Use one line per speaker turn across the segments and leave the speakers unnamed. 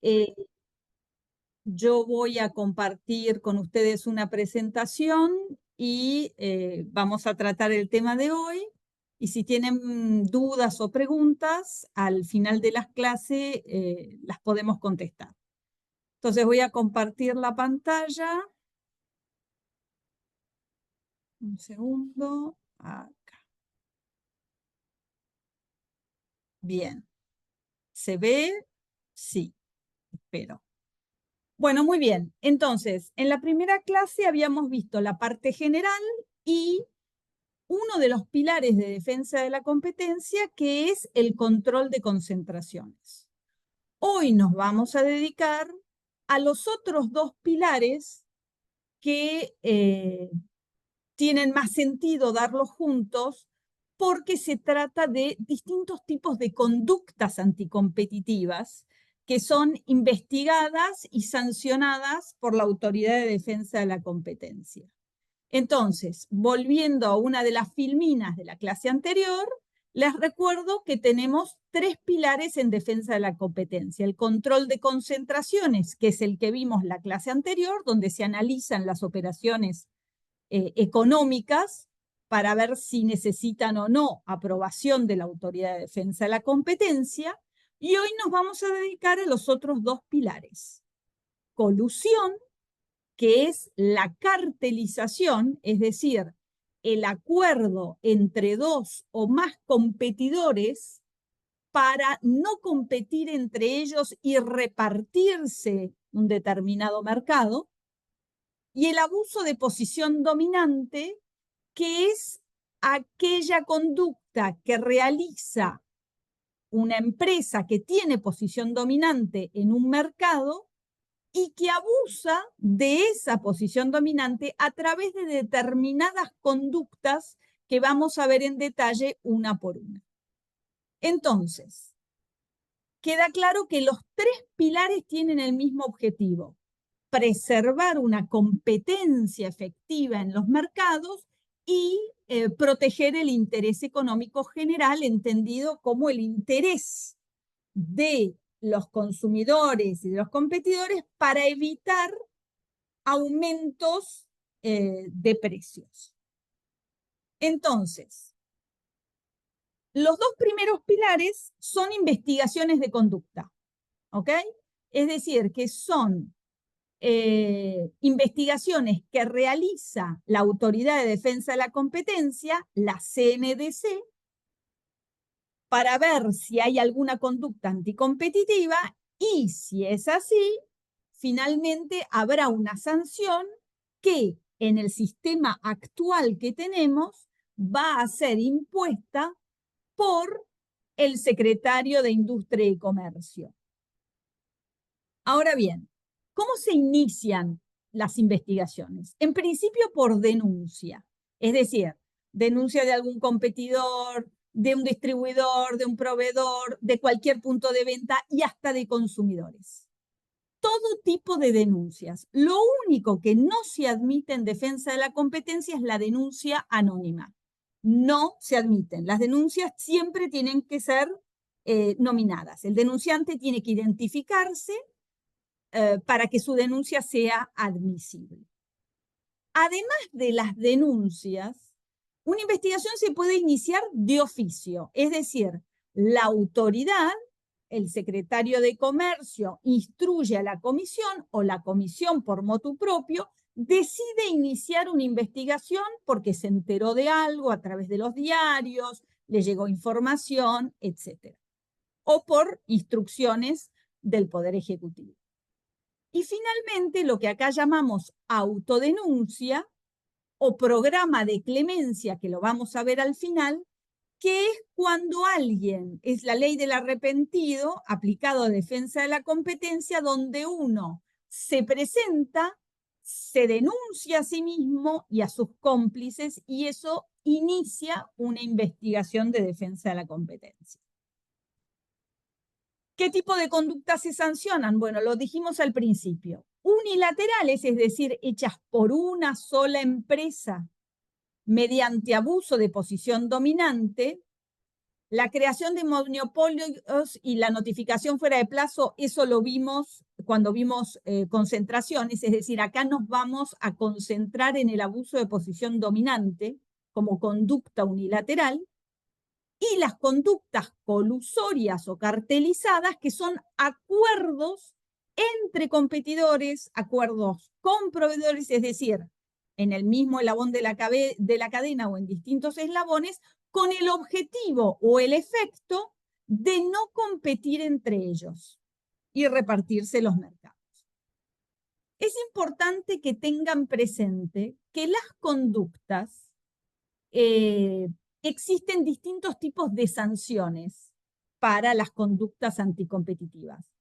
Eh, yo voy a compartir con ustedes una presentación y vamos a tratar el tema de hoy. Y si tienen dudas o preguntas, al final de las clases las podemos contestar. Entonces voy a compartir la pantalla. Un segundo. Acá. Bien. ¿Se ve? Sí, espero. Bueno, muy bien. Entonces, en la primera clase habíamos visto la parte general y uno de los pilares de defensa de la competencia, que es el control de concentraciones. Hoy nos vamos a dedicar a los otros dos pilares que tienen más sentido darlos juntos porque se trata de distintos tipos de conductas anticompetitivas que son investigadas y sancionadas por la Autoridad de Defensa de la Competencia. Entonces, volviendo a una de las filminas de la clase anterior, les recuerdo que tenemos tres pilares en defensa de la competencia. El control de concentraciones, que es el que vimos la clase anterior, donde se analizan las operaciones económicas para ver si necesitan o no aprobación de la Autoridad de Defensa de la Competencia. Y hoy nos vamos a dedicar a los otros dos pilares. Colusión, que es la cartelización, es decir, el acuerdo entre dos o más competidores para no competir entre ellos y repartirse un determinado mercado, y el abuso de posición dominante, que es aquella conducta que realiza una empresa que tiene posición dominante en un mercado y que abusa de esa posición dominante a través de determinadas conductas que vamos a ver en detalle una por una. Entonces, queda claro que los tres pilares tienen el mismo objetivo: preservar una competencia efectiva en los mercados y proteger el interés económico general, entendido como el interés de los consumidores y de los competidores para evitar aumentos de precios. Entonces, los dos primeros pilares son investigaciones de conducta, ¿ok? Es decir, que son investigaciones que realiza la Autoridad de Defensa de la Competencia, la CNDC, para ver si hay alguna conducta anticompetitiva y si es así, finalmente habrá una sanción que en el sistema actual que tenemos va a ser impuesta por el secretario de Industria y Comercio. Ahora bien, ¿cómo se inician las investigaciones? En principio por denuncia, es decir, denuncia de algún competidor, de un distribuidor, de un proveedor, de cualquier punto de venta y hasta de consumidores. Todo tipo de denuncias. Lo único que no se admite en defensa de la competencia es la denuncia anónima. No se admiten. Las denuncias siempre tienen que ser nominadas. El denunciante tiene que identificarse para que su denuncia sea admisible. Además de las denuncias, una investigación se puede iniciar de oficio, es decir, la autoridad, el secretario de Comercio, instruye a la comisión o la comisión por motu propio decide iniciar una investigación porque se enteró de algo a través de los diarios, le llegó información, etc. O por instrucciones del Poder Ejecutivo. Y finalmente, lo que acá llamamos autodenuncia o programa de clemencia, que lo vamos a ver al final, que es cuando alguien, es la ley del arrepentido aplicado a defensa de la competencia, donde uno se presenta, se denuncia a sí mismo y a sus cómplices, y eso inicia una investigación de defensa de la competencia. ¿Qué tipo de conductas se sancionan? Bueno, lo dijimos al principio. Unilaterales, es decir, hechas por una sola empresa mediante abuso de posición dominante. La creación de monopolios y la notificación fuera de plazo, eso lo vimos cuando vimos concentraciones, es decir, acá nos vamos a concentrar en el abuso de posición dominante como conducta unilateral, y las conductas colusorias o cartelizadas, que son acuerdos entre competidores, acuerdos con proveedores, es decir, en el mismo eslabón de la cadena o en distintos eslabones, con el objetivo o el efecto de no competir entre ellos y repartirse los mercados. Es importante que tengan presente que las conductas existen distintos tipos de sanciones para las conductas anticompetitivas.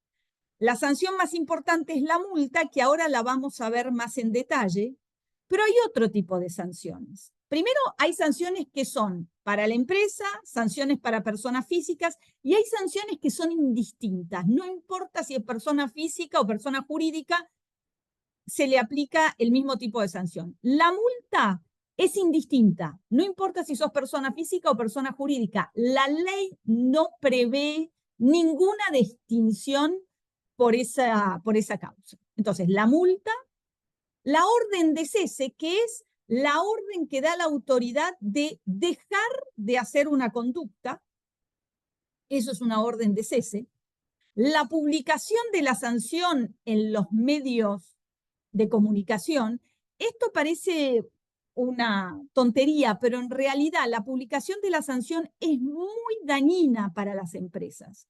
La sanción más importante es la multa, que ahora la vamos a ver más en detalle, pero hay otro tipo de sanciones. Primero, hay sanciones que son para la empresa, sanciones para personas físicas, y hay sanciones que son indistintas. No importa si es persona física o persona jurídica, se le aplica el mismo tipo de sanción. La multa es indistinta, no importa si sos persona física o persona jurídica. La ley no prevé ninguna distinción por esa causa. Entonces, la multa, la orden de cese, que es la orden que da la autoridad de dejar de hacer una conducta, eso es una orden de cese. La publicación de la sanción en los medios de comunicación, esto parece una tontería, pero en realidad la publicación de la sanción es muy dañina para las empresas.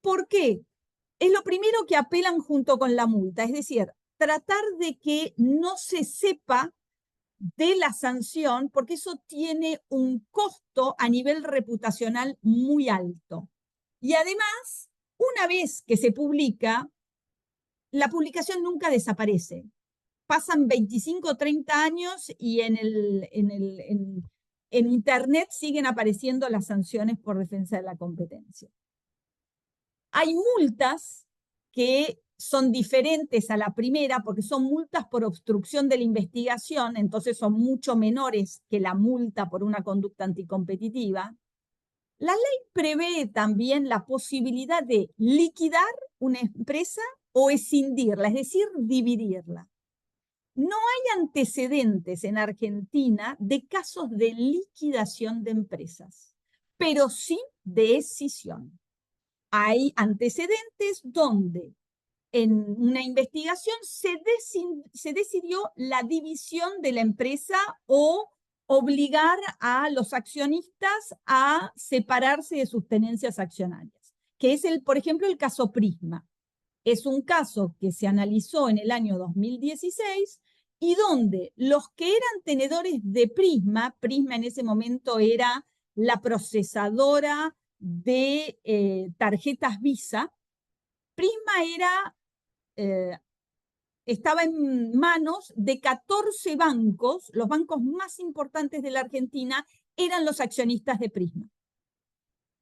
¿Por qué? Es lo primero que apelan junto con la multa, es decir, tratar de que no se sepa de la sanción, porque eso tiene un costo a nivel reputacional muy alto. Y además, una vez que se publica, la publicación nunca desaparece. Pasan 25 o 30 años y en Internet siguen apareciendo las sanciones por defensa de la competencia. Hay multas que son diferentes a la primera porque son multas por obstrucción de la investigación, entonces son mucho menores que la multa por una conducta anticompetitiva. La ley prevé también la posibilidad de liquidar una empresa o escindirla, es decir, dividirla. No hay antecedentes en Argentina de casos de liquidación de empresas, pero sí de escisión. Hay antecedentes donde en una investigación se decidió la división de la empresa o obligar a los accionistas a separarse de sus tenencias accionarias, que es, por ejemplo, el caso Prisma. Es un caso que se analizó en el año 2016 y donde los que eran tenedores de Prisma en ese momento era la procesadora de tarjetas Visa, Prisma estaba en manos de 14 bancos, los bancos más importantes de la Argentina eran los accionistas de Prisma.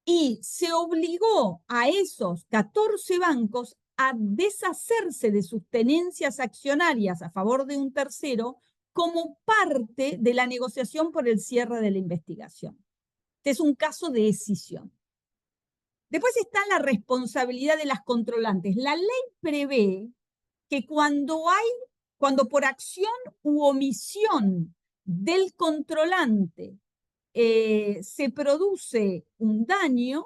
Y se obligó a esos 14 bancos a deshacerse de sus tenencias accionarias a favor de un tercero como parte de la negociación por el cierre de la investigación. Este es un caso de escisión. Después está la responsabilidad de las controlantes. La ley prevé que cuando por acción u omisión del controlante se produce un daño,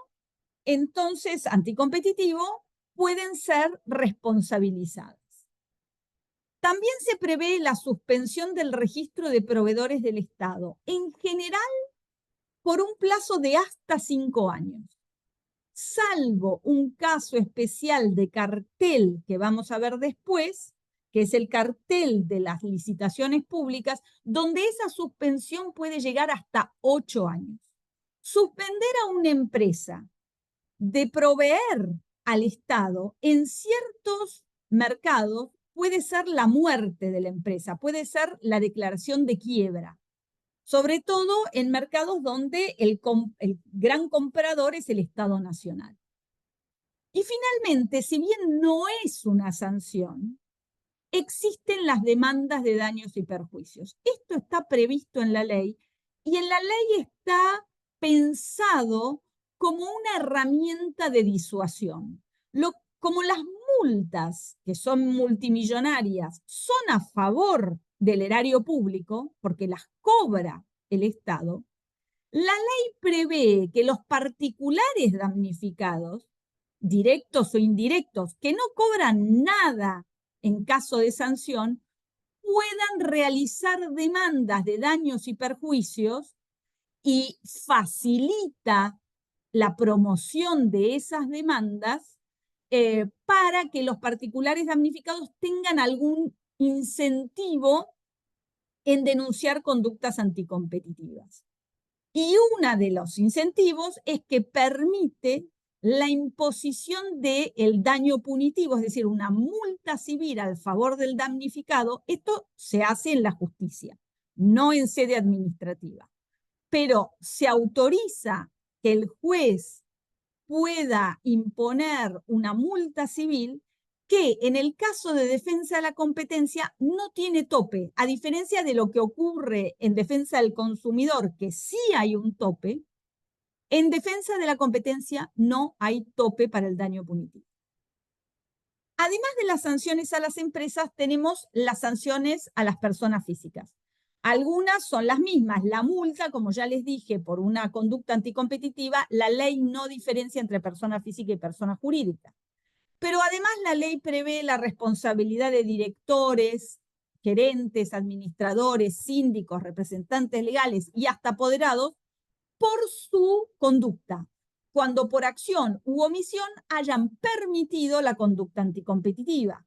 entonces anticompetitivo, pueden ser responsabilizadas. También se prevé la suspensión del registro de proveedores del Estado, en general por un plazo de hasta 5 años. Salvo un caso especial de cartel que vamos a ver después, que es el cartel de las licitaciones públicas, donde esa suspensión puede llegar hasta 8 años. Suspender a una empresa de proveer al Estado en ciertos mercados puede ser la muerte de la empresa, puede ser la declaración de quiebra, sobre todo en mercados donde el gran comprador es el Estado Nacional. Y finalmente, si bien no es una sanción, existen las demandas de daños y perjuicios. Esto está previsto en la ley y en la ley está pensado como una herramienta de disuasión. Como las multas, que son multimillonarias, son a favor del erario público, porque las cobra el Estado, la ley prevé que los particulares damnificados, directos o indirectos, que no cobran nada en caso de sanción, puedan realizar demandas de daños y perjuicios y facilita la promoción de esas demandas para que los particulares damnificados tengan algún incentivo en denunciar conductas anticompetitivas. Y uno de los incentivos es que permite la imposición del daño punitivo, es decir, una multa civil al favor del damnificado. Esto se hace en la justicia, no en sede administrativa. Pero se autoriza que el juez pueda imponer una multa civil que en el caso de defensa de la competencia no tiene tope, a diferencia de lo que ocurre en defensa del consumidor, que sí hay un tope. En defensa de la competencia no hay tope para el daño punitivo. Además de las sanciones a las empresas, tenemos las sanciones a las personas físicas. Algunas son las mismas. La multa, como ya les dije, por una conducta anticompetitiva, la ley no diferencia entre persona física y persona jurídica. Pero además la ley prevé la responsabilidad de directores, gerentes, administradores, síndicos, representantes legales y hasta apoderados por su conducta, cuando por acción u omisión hayan permitido la conducta anticompetitiva.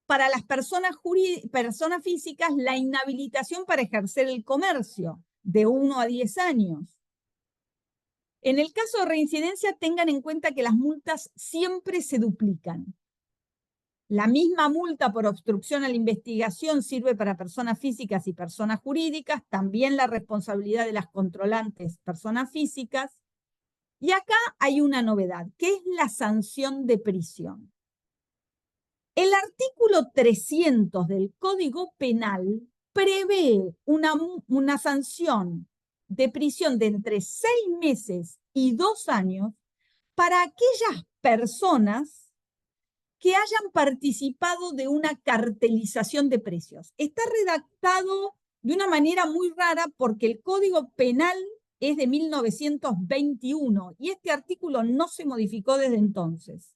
Para las personas físicas, la inhabilitación para ejercer el comercio, de 1 a 10 años. En el caso de reincidencia, tengan en cuenta que las multas siempre se duplican. La misma multa por obstrucción a la investigación sirve para personas físicas y personas jurídicas, también la responsabilidad de las controlantes, personas físicas. Y acá hay una novedad, que es la sanción de prisión. El artículo 300 del Código Penal prevé una sanción de prisión de entre 6 meses y 2 años para aquellas personas que hayan participado de una cartelización de precios. Está redactado de una manera muy rara porque el Código Penal es de 1921 y este artículo no se modificó desde entonces.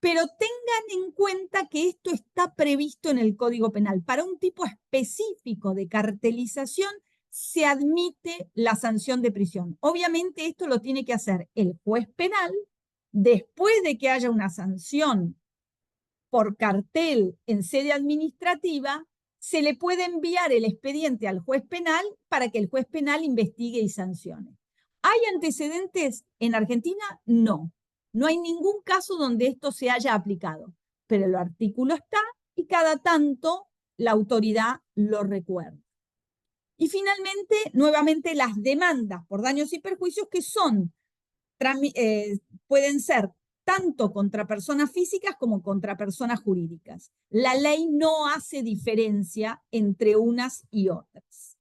Pero tengan en cuenta que esto está previsto en el Código Penal. Para un tipo específico de cartelización se admite la sanción de prisión. Obviamente esto lo tiene que hacer el juez penal después de que haya una sanción por cartel en sede administrativa. Se le puede enviar el expediente al juez penal para que el juez penal investigue y sancione. ¿Hay antecedentes en Argentina? No. No hay ningún caso donde esto se haya aplicado, pero el artículo está y cada tanto la autoridad lo recuerda. Y finalmente, nuevamente, las demandas por daños y perjuicios que pueden ser tanto contra personas físicas como contra personas jurídicas. La ley no hace diferencia entre unas y otras.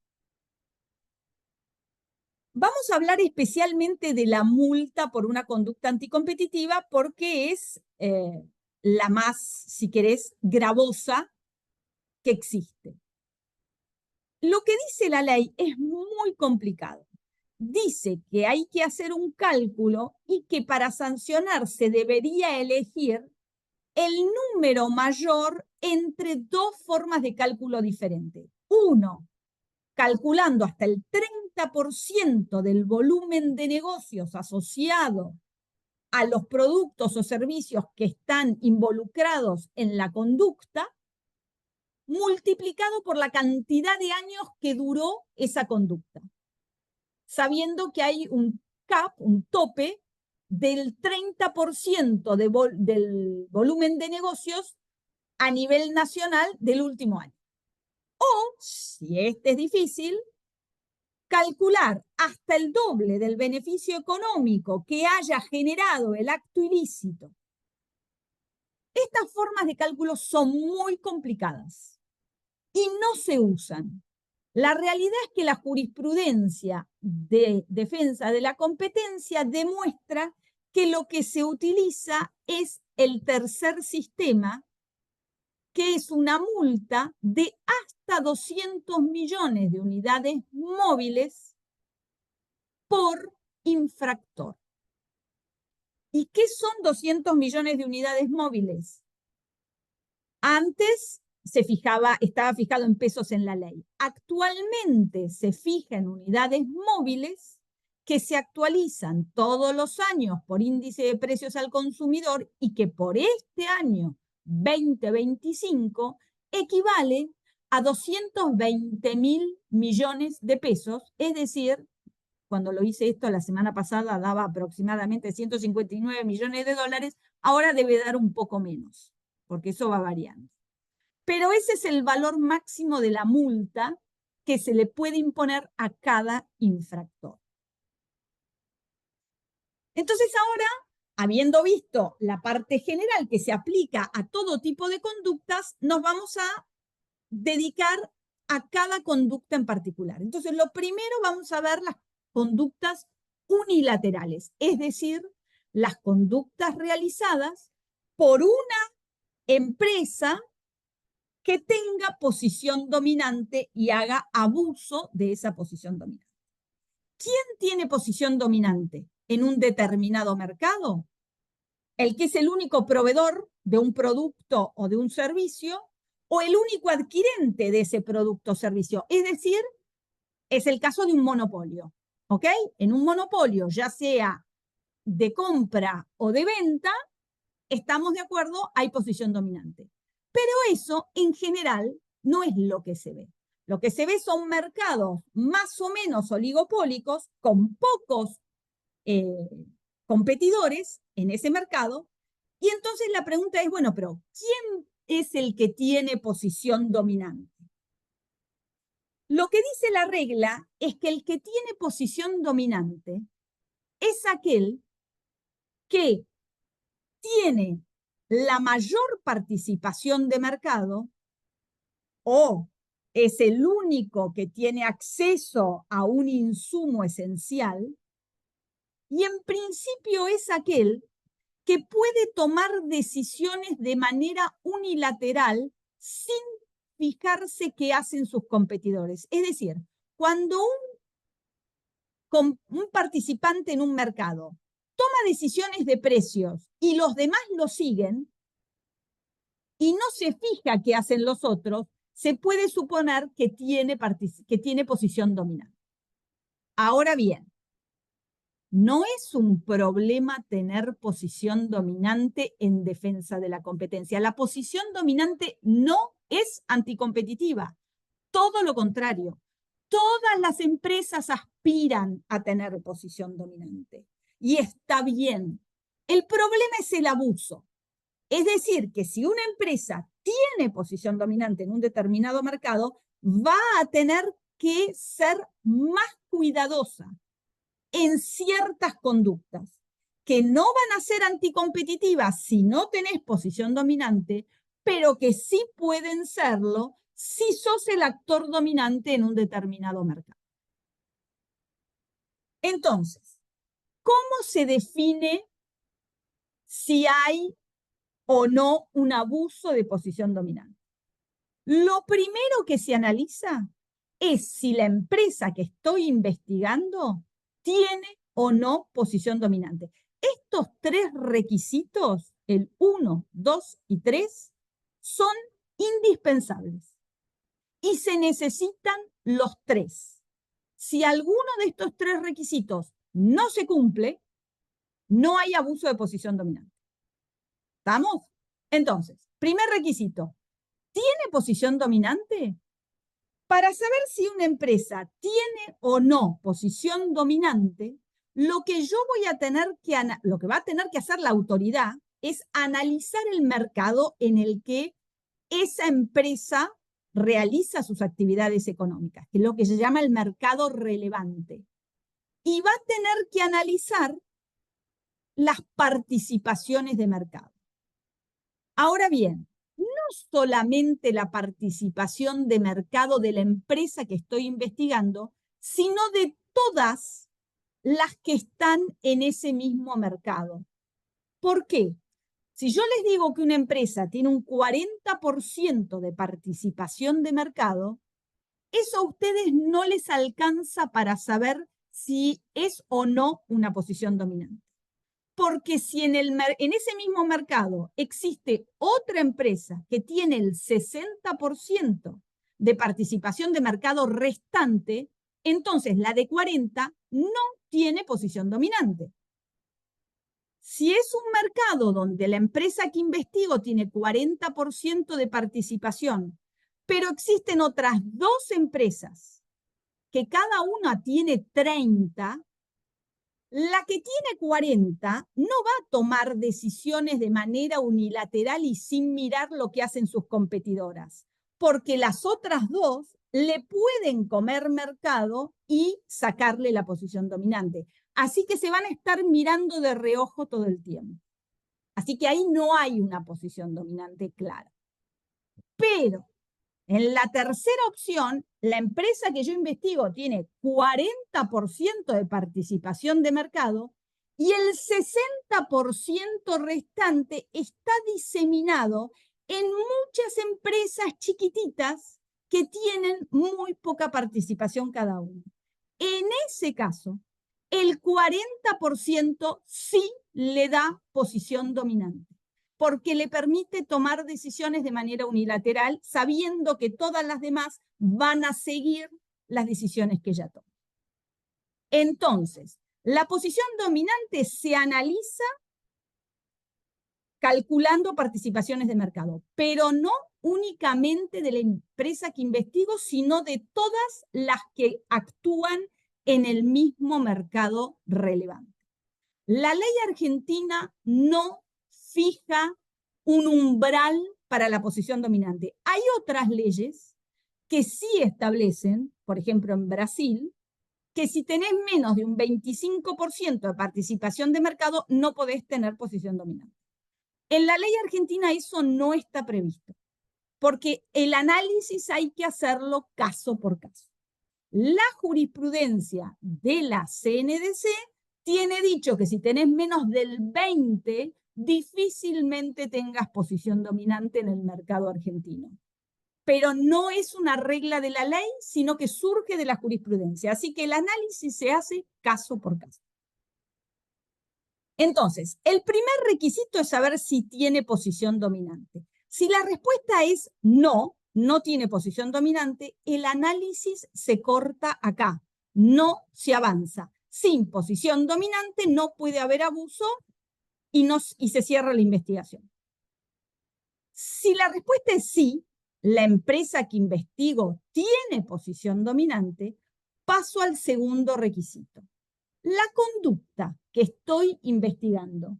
Vamos a hablar especialmente de la multa por una conducta anticompetitiva porque es la más, si querés, gravosa que existe. Lo que dice la ley es muy complicado. Dice que hay que hacer un cálculo y que para sancionar se debería elegir el número mayor entre dos formas de cálculo diferentes. Uno, calculando hasta el 30% del volumen de negocios asociado a los productos o servicios que están involucrados en la conducta, multiplicado por la cantidad de años que duró esa conducta, sabiendo que hay un cap, un tope del 30% del volumen de negocios a nivel nacional del último año. O, si este es difícil, calcular hasta el doble del beneficio económico que haya generado el acto ilícito. Estas formas de cálculo son muy complicadas y no se usan. La realidad es que la jurisprudencia de defensa de la competencia demuestra que lo que se utiliza es el tercer sistema, que es una multa de hasta 200 millones de unidades móviles por infractor. ¿Y qué son 200 millones de unidades móviles? Antes estaba fijado en pesos en la ley. Actualmente se fija en unidades móviles que se actualizan todos los años por índice de precios al consumidor y que por este año 2025 equivale a 220.000 millones de pesos, es decir, cuando lo hice esto la semana pasada daba aproximadamente 159 millones de dólares, ahora debe dar un poco menos, porque eso va variando. Pero ese es el valor máximo de la multa que se le puede imponer a cada infractor. Entonces ahora, habiendo visto la parte general que se aplica a todo tipo de conductas, nos vamos a dedicar a cada conducta en particular. Entonces, lo primero vamos a ver las conductas unilaterales, es decir, las conductas realizadas por una empresa que tenga posición dominante y haga abuso de esa posición dominante. ¿Quién tiene posición dominante en un determinado mercado? El que es el único proveedor de un producto o de un servicio, o el único adquirente de ese producto o servicio. Es decir, es el caso de un monopolio. ¿Ok? En un monopolio, ya sea de compra o de venta, estamos de acuerdo, hay posición dominante. Pero eso, en general, no es lo que se ve. Lo que se ve son mercados más o menos oligopólicos, con pocos competidores en ese mercado. Y entonces la pregunta es, bueno, pero ¿quién es el que tiene posición dominante? Lo que dice la regla es que el que tiene posición dominante es aquel que tiene la mayor participación de mercado o es el único que tiene acceso a un insumo esencial y en principio es aquel que puede tomar decisiones de manera unilateral sin fijarse qué hacen sus competidores. Es decir, cuando un participante en un mercado toma decisiones de precios y los demás lo siguen y no se fija qué hacen los otros, se puede suponer que tiene posición dominante. Ahora bien, no es un problema tener posición dominante en defensa de la competencia. La posición dominante no es anticompetitiva, todo lo contrario. Todas las empresas aspiran a tener posición dominante y está bien. El problema es el abuso. Es decir, que si una empresa tiene posición dominante en un determinado mercado, va a tener que ser más cuidadosa en ciertas conductas que no van a ser anticompetitivas si no tenés posición dominante, pero que sí pueden serlo si sos el actor dominante en un determinado mercado. Entonces, ¿cómo se define si hay o no un abuso de posición dominante? Lo primero que se analiza es si la empresa que estoy investigando tiene o no posición dominante. Estos tres requisitos, el 1, 2 y 3, son indispensables y se necesitan los tres. Si alguno de estos tres requisitos no se cumple, no hay abuso de posición dominante. ¿Estamos? Entonces, primer requisito, ¿tiene posición dominante? Para saber si una empresa tiene o no posición dominante, lo que va a tener que hacer la autoridad es analizar el mercado en el que esa empresa realiza sus actividades económicas, que es lo que se llama el mercado relevante. Y va a tener que analizar las participaciones de mercado. Ahora bien, no solamente la participación de mercado de la empresa que estoy investigando, sino de todas las que están en ese mismo mercado. ¿Por qué? Si yo les digo que una empresa tiene un 40% de participación de mercado, eso a ustedes no les alcanza para saber si es o no una posición dominante. Porque si en ese mismo mercado existe otra empresa que tiene el 60% de participación de mercado restante, entonces la de 40 no tiene posición dominante. Si es un mercado donde la empresa que investigo tiene 40% de participación, pero existen otras dos empresas que cada una tiene 30, la que tiene 40 no va a tomar decisiones de manera unilateral y sin mirar lo que hacen sus competidoras, porque las otras dos le pueden comer mercado y sacarle la posición dominante. Así que se van a estar mirando de reojo todo el tiempo. Así que ahí no hay una posición dominante clara. Pero en la tercera opción, la empresa que yo investigo tiene 40% de participación de mercado y el 60% restante está diseminado en muchas empresas chiquititas que tienen muy poca participación cada una. En ese caso, el 40% sí le da posición dominante, porque le permite tomar decisiones de manera unilateral, sabiendo que todas las demás van a seguir las decisiones que ella toma. Entonces, la posición dominante se analiza calculando participaciones de mercado, pero no únicamente de la empresa que investigo, sino de todas las que actúan en el mismo mercado relevante. La ley argentina no fija un umbral para la posición dominante. Hay otras leyes que sí establecen, por ejemplo en Brasil, que si tenés menos de un 25% de participación de mercado, no podés tener posición dominante. En la ley argentina eso no está previsto, porque el análisis hay que hacerlo caso por caso. La jurisprudencia de la CNDC tiene dicho que si tenés menos del 20, difícilmente tengas posición dominante en el mercado argentino. Pero no es una regla de la ley, sino que surge de la jurisprudencia. Así que el análisis se hace caso por caso. Entonces, el primer requisito es saber si tiene posición dominante. Si la respuesta es no, no tiene posición dominante, el análisis se corta acá, no se avanza. Sin posición dominante no puede haber abuso y se cierra la investigación. Si la respuesta es sí, la empresa que investigo tiene posición dominante, paso al segundo requisito. La conducta que estoy investigando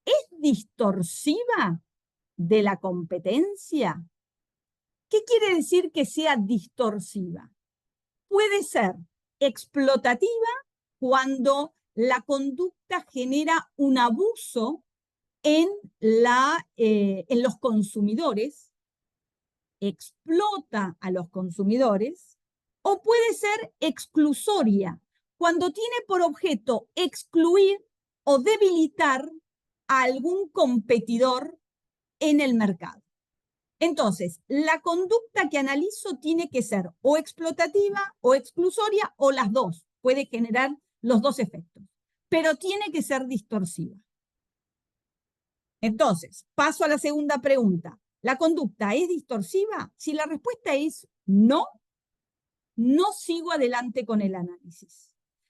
es distorsiva de la competencia. ¿Qué quiere decir que sea distorsiva? Puede ser explotativa cuando la conducta genera un abuso en los consumidores, explota a los consumidores, o puede ser exclusoria, cuando tiene por objeto excluir o debilitar a algún competidor en el mercado. Entonces, la conducta que analizo tiene que ser o explotativa o exclusoria o las dos. Puede generar los dos efectos, pero tiene que ser distorsiva. Entonces, paso a la segunda pregunta. ¿La conducta es distorsiva? Si la respuesta es no, no sigo adelante con el análisis.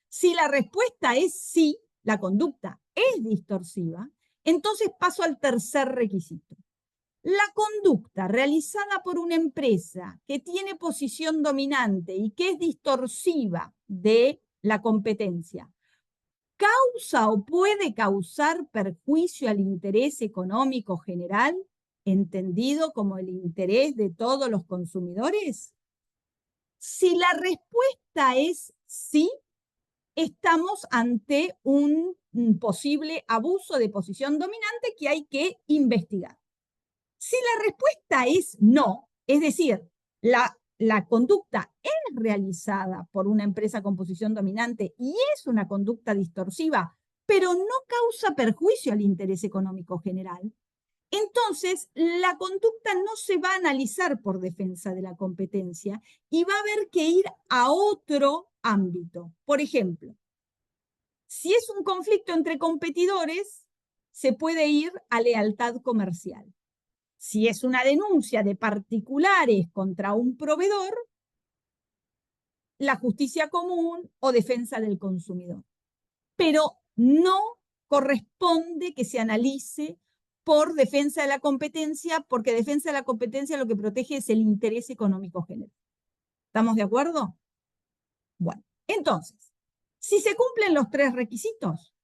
Si la respuesta es sí, la conducta es distorsiva, entonces paso al tercer requisito. La conducta realizada por una empresa que tiene posición dominante y que es distorsiva de la competencia, ¿causa o puede causar perjuicio al interés económico general, entendido como el interés de todos los consumidores? Si la respuesta es sí, estamos ante un posible abuso de posición dominante que hay que investigar. Si la respuesta es no, es decir, la la conducta es realizada por una empresa con posición dominante y es una conducta distorsiva, pero no causa perjuicio al interés económico general, entonces la conducta no se va a analizar por defensa de la competencia y va a haber que ir a otro ámbito. Por ejemplo, si es un conflicto entre competidores, se puede ir a lealtad comercial. Si es una denuncia de particulares contra un proveedor, la justicia común o defensa del consumidor. Pero no corresponde que se analice por defensa de la competencia, porque defensa de la competencia lo que protege es el interés económico general. ¿Estamos de acuerdo? Bueno, entonces, si se cumplen los tres requisitos,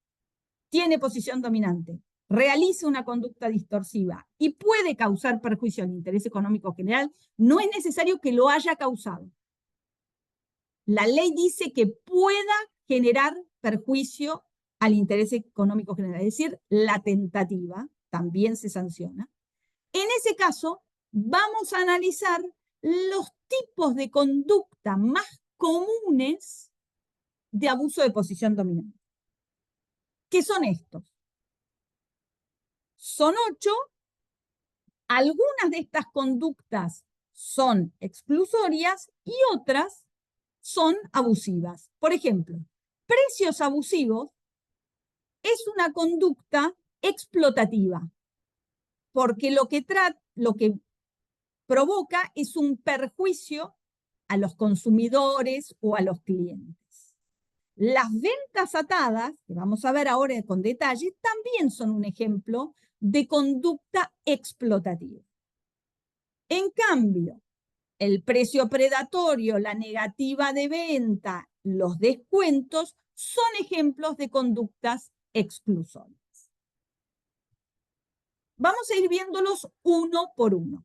tiene posición dominante, realiza una conducta distorsiva y puede causar perjuicio al interés económico general, no es necesario que lo haya causado. La ley dice que pueda generar perjuicio al interés económico general, es decir, la tentativa también se sanciona. En ese caso, vamos a analizar los tipos de conducta más comunes de abuso de posición dominante. ¿Qué son estos? Son 8. Algunas de estas conductas son exclusorias y otras son abusivas. Por ejemplo, precios abusivos es una conducta explotativa, porque lo que provoca es un perjuicio a los consumidores o a los clientes. Las ventas atadas, que vamos a ver ahora con detalle, también son un ejemplo de conducta explotativa. En cambio, el precio predatorio, la negativa de venta, los descuentos son ejemplos de conductas exclusorias. Vamos a ir viéndolos uno por uno.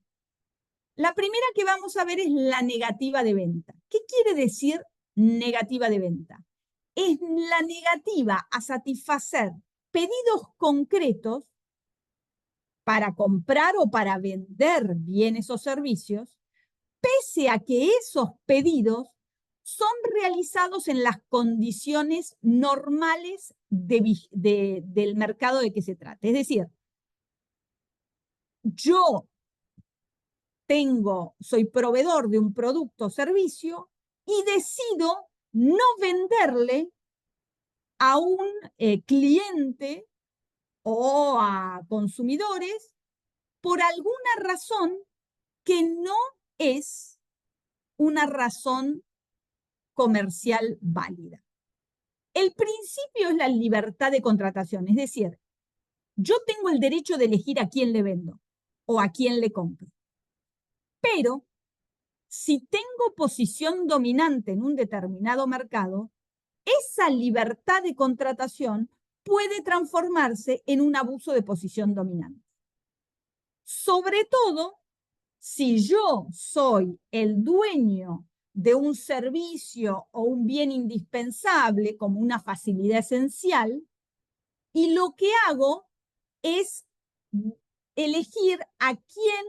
La primera que vamos a ver es la negativa de venta. ¿Qué quiere decir negativa de venta? Es la negativa a satisfacer pedidos concretos para comprar o para vender bienes o servicios, pese a que esos pedidos son realizados en las condiciones normales del mercado de que se trate. Es decir, yo soy proveedor de un producto o servicio y decido no venderle a un cliente o a consumidores por alguna razón que no es una razón comercial válida. El principio es la libertad de contratación, es decir, yo tengo el derecho de elegir a quién le vendo o a quién le compro. Pero si tengo posición dominante en un determinado mercado, esa libertad de contratación puede transformarse en un abuso de posición dominante. Sobre todo, si yo soy el dueño de un servicio o un bien indispensable como una facilidad esencial, y lo que hago es elegir a quién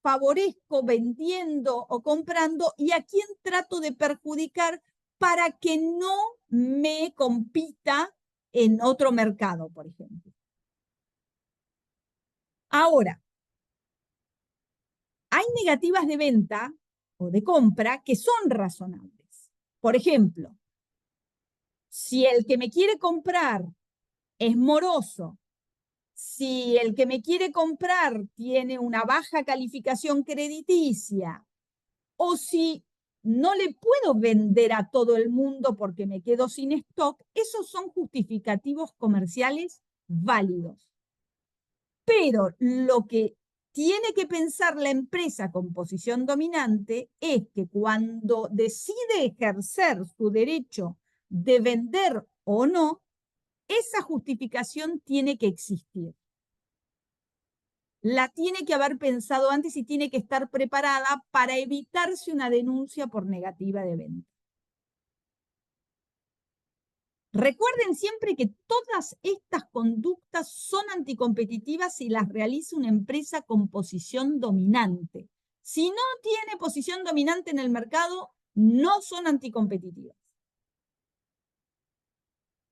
favorezco vendiendo o comprando y a quién trato de perjudicar para que no me compita en otro mercado, por ejemplo. Ahora, hay negativas de venta o de compra que son razonables. Por ejemplo, si el que me quiere comprar es moroso, si el que me quiere comprar tiene una baja calificación crediticia, o si no le puedo vender a todo el mundo porque me quedo sin stock, esos son justificativos comerciales válidos. Pero lo que tiene que pensar la empresa con posición dominante es que cuando decide ejercer su derecho de vender o no, esa justificación tiene que existir. La tiene que haber pensado antes y tiene que estar preparada para evitarse una denuncia por negativa de venta. Recuerden siempre que todas estas conductas son anticompetitivas si las realiza una empresa con posición dominante. Si no tiene posición dominante en el mercado, no son anticompetitivas.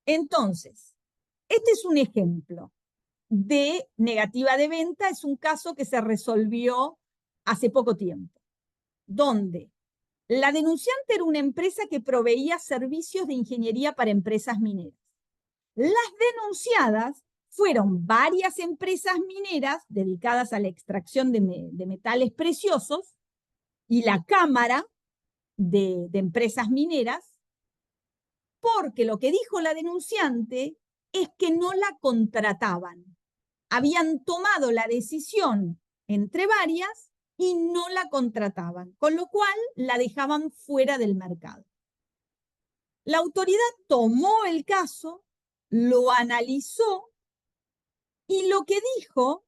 Entonces, este es un ejemplo de negativa de venta, es un caso que se resolvió hace poco tiempo, donde la denunciante era una empresa que proveía servicios de ingeniería para empresas mineras. Las denunciadas fueron varias empresas mineras dedicadas a la extracción de metales preciosos y la Cámara de empresas mineras, porque lo que dijo la denunciante es que no la contrataban. Habían tomado la decisión entre varias y no la contrataban, con lo cual la dejaban fuera del mercado. La autoridad tomó el caso, lo analizó y lo que dijo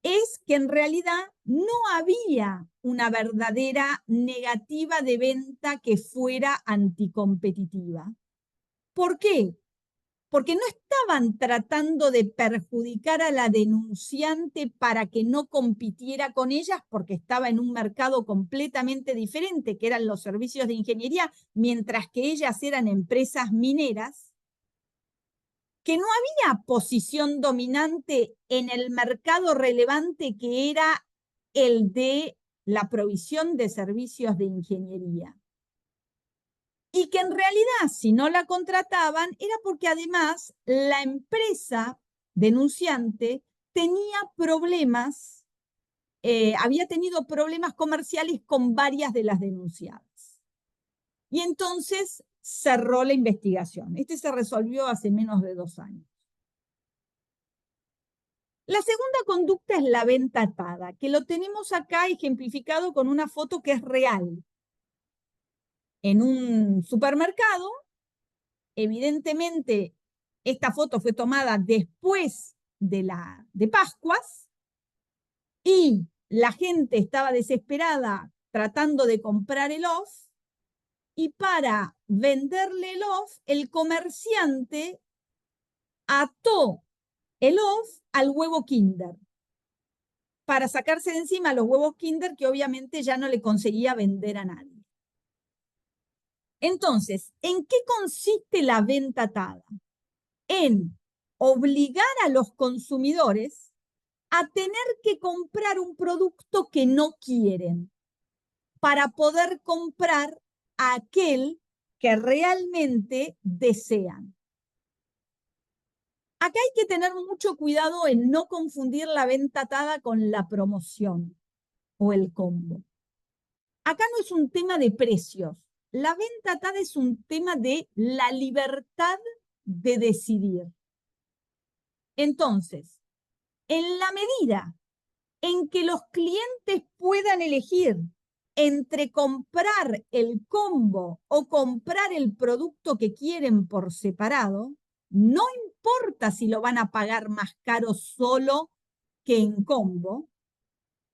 es que en realidad no había una verdadera negativa de venta que fuera anticompetitiva. ¿Por qué? Porque no estaban tratando de perjudicar a la denunciante para que no compitiera con ellas porque estaba en un mercado completamente diferente, que eran los servicios de ingeniería, mientras que ellas eran empresas mineras, que no había posición dominante en el mercado relevante que era el de la provisión de servicios de ingeniería. Y que en realidad, si no la contrataban, era porque además la empresa denunciante tenía problemas, había tenido problemas comerciales con varias de las denunciadas. Y entonces cerró la investigación. Este se resolvió hace menos de 2 años. La segunda conducta es la venta atada, que lo tenemos acá ejemplificado con una foto que es real. En un supermercado, evidentemente, esta foto fue tomada después de Pascuas y la gente estaba desesperada tratando de comprar el off y para venderle el off, el comerciante ató el off al huevo Kinder para sacarse de encima los huevos Kinder que obviamente ya no le conseguía vender a nadie. Entonces, ¿en qué consiste la venta atada? En obligar a los consumidores a tener que comprar un producto que no quieren para poder comprar aquel que realmente desean. Acá hay que tener mucho cuidado en no confundir la venta atada con la promoción o el combo. Acá no es un tema de precios. La venta atada es un tema de la libertad de decidir. Entonces, en la medida en que los clientes puedan elegir entre comprar el combo o comprar el producto que quieren por separado, no importa si lo van a pagar más caro solo que en combo,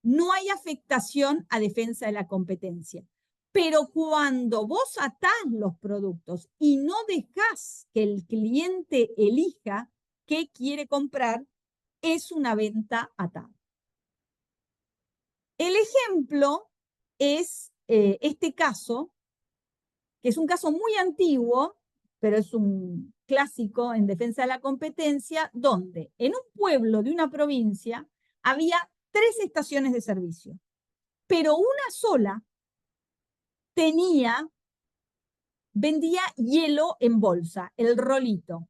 no hay afectación a defensa de la competencia. Pero cuando vos atás los productos y no dejás que el cliente elija qué quiere comprar, es una venta atada. El ejemplo es este caso, que es un caso muy antiguo, pero es un clásico en defensa de la competencia, donde en un pueblo de una provincia había 3 estaciones de servicio, pero una sola vendía hielo en bolsa, el rolito.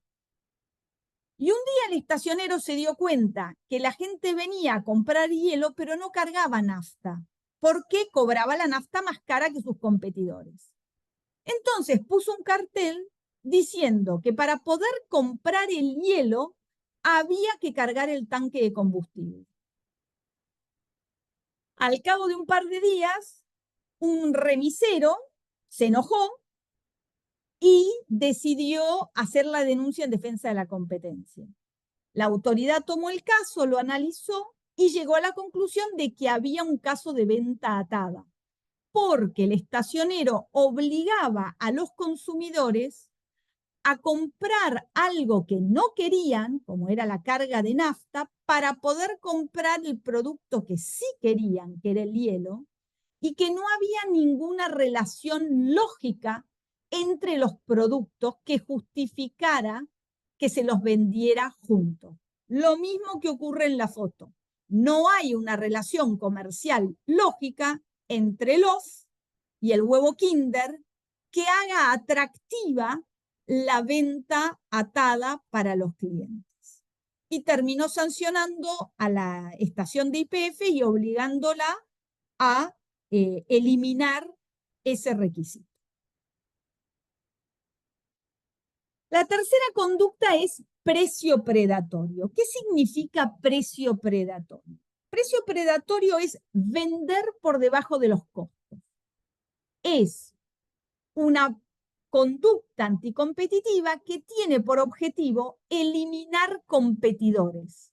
Y un día el estacionero se dio cuenta que la gente venía a comprar hielo, pero no cargaba nafta, porque cobraba la nafta más cara que sus competidores. Entonces puso un cartel diciendo que para poder comprar el hielo había que cargar el tanque de combustible. Al cabo de un par de días, un remisero se enojó y decidió hacer la denuncia en defensa de la competencia. La autoridad tomó el caso, lo analizó y llegó a la conclusión de que había un caso de venta atada, porque el estacionero obligaba a los consumidores a comprar algo que no querían, como era la carga de nafta, para poder comprar el producto que sí querían, que era el hielo, y que no había ninguna relación lógica entre los productos que justificara que se los vendiera juntos. Lo mismo que ocurre en la foto. No hay una relación comercial lógica entre los y el huevo Kinder que haga atractiva la venta atada para los clientes. Y terminó sancionando a la estación de YPF y obligándola a eliminar ese requisito. La tercera conducta es precio predatorio. ¿Qué significa precio predatorio? Precio predatorio es vender por debajo de los costos. Es una conducta anticompetitiva que tiene por objetivo eliminar competidores,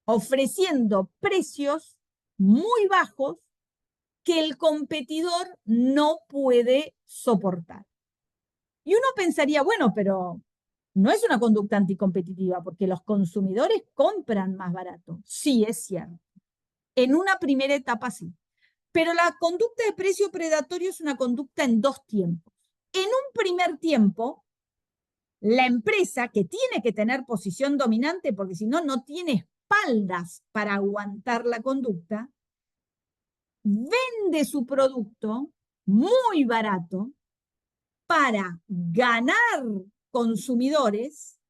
ofreciendo precios muy bajos que el competidor no puede soportar. Y uno pensaría, bueno, pero no es una conducta anticompetitiva porque los consumidores compran más barato. Sí, es cierto. En una primera etapa sí. Pero la conducta de precio predatorio es una conducta en dos tiempos. En un primer tiempo, la empresa, que tiene que tener posición dominante porque si no, no tiene espaldas para aguantar la conducta, vende su producto muy barato para ganar consumidores,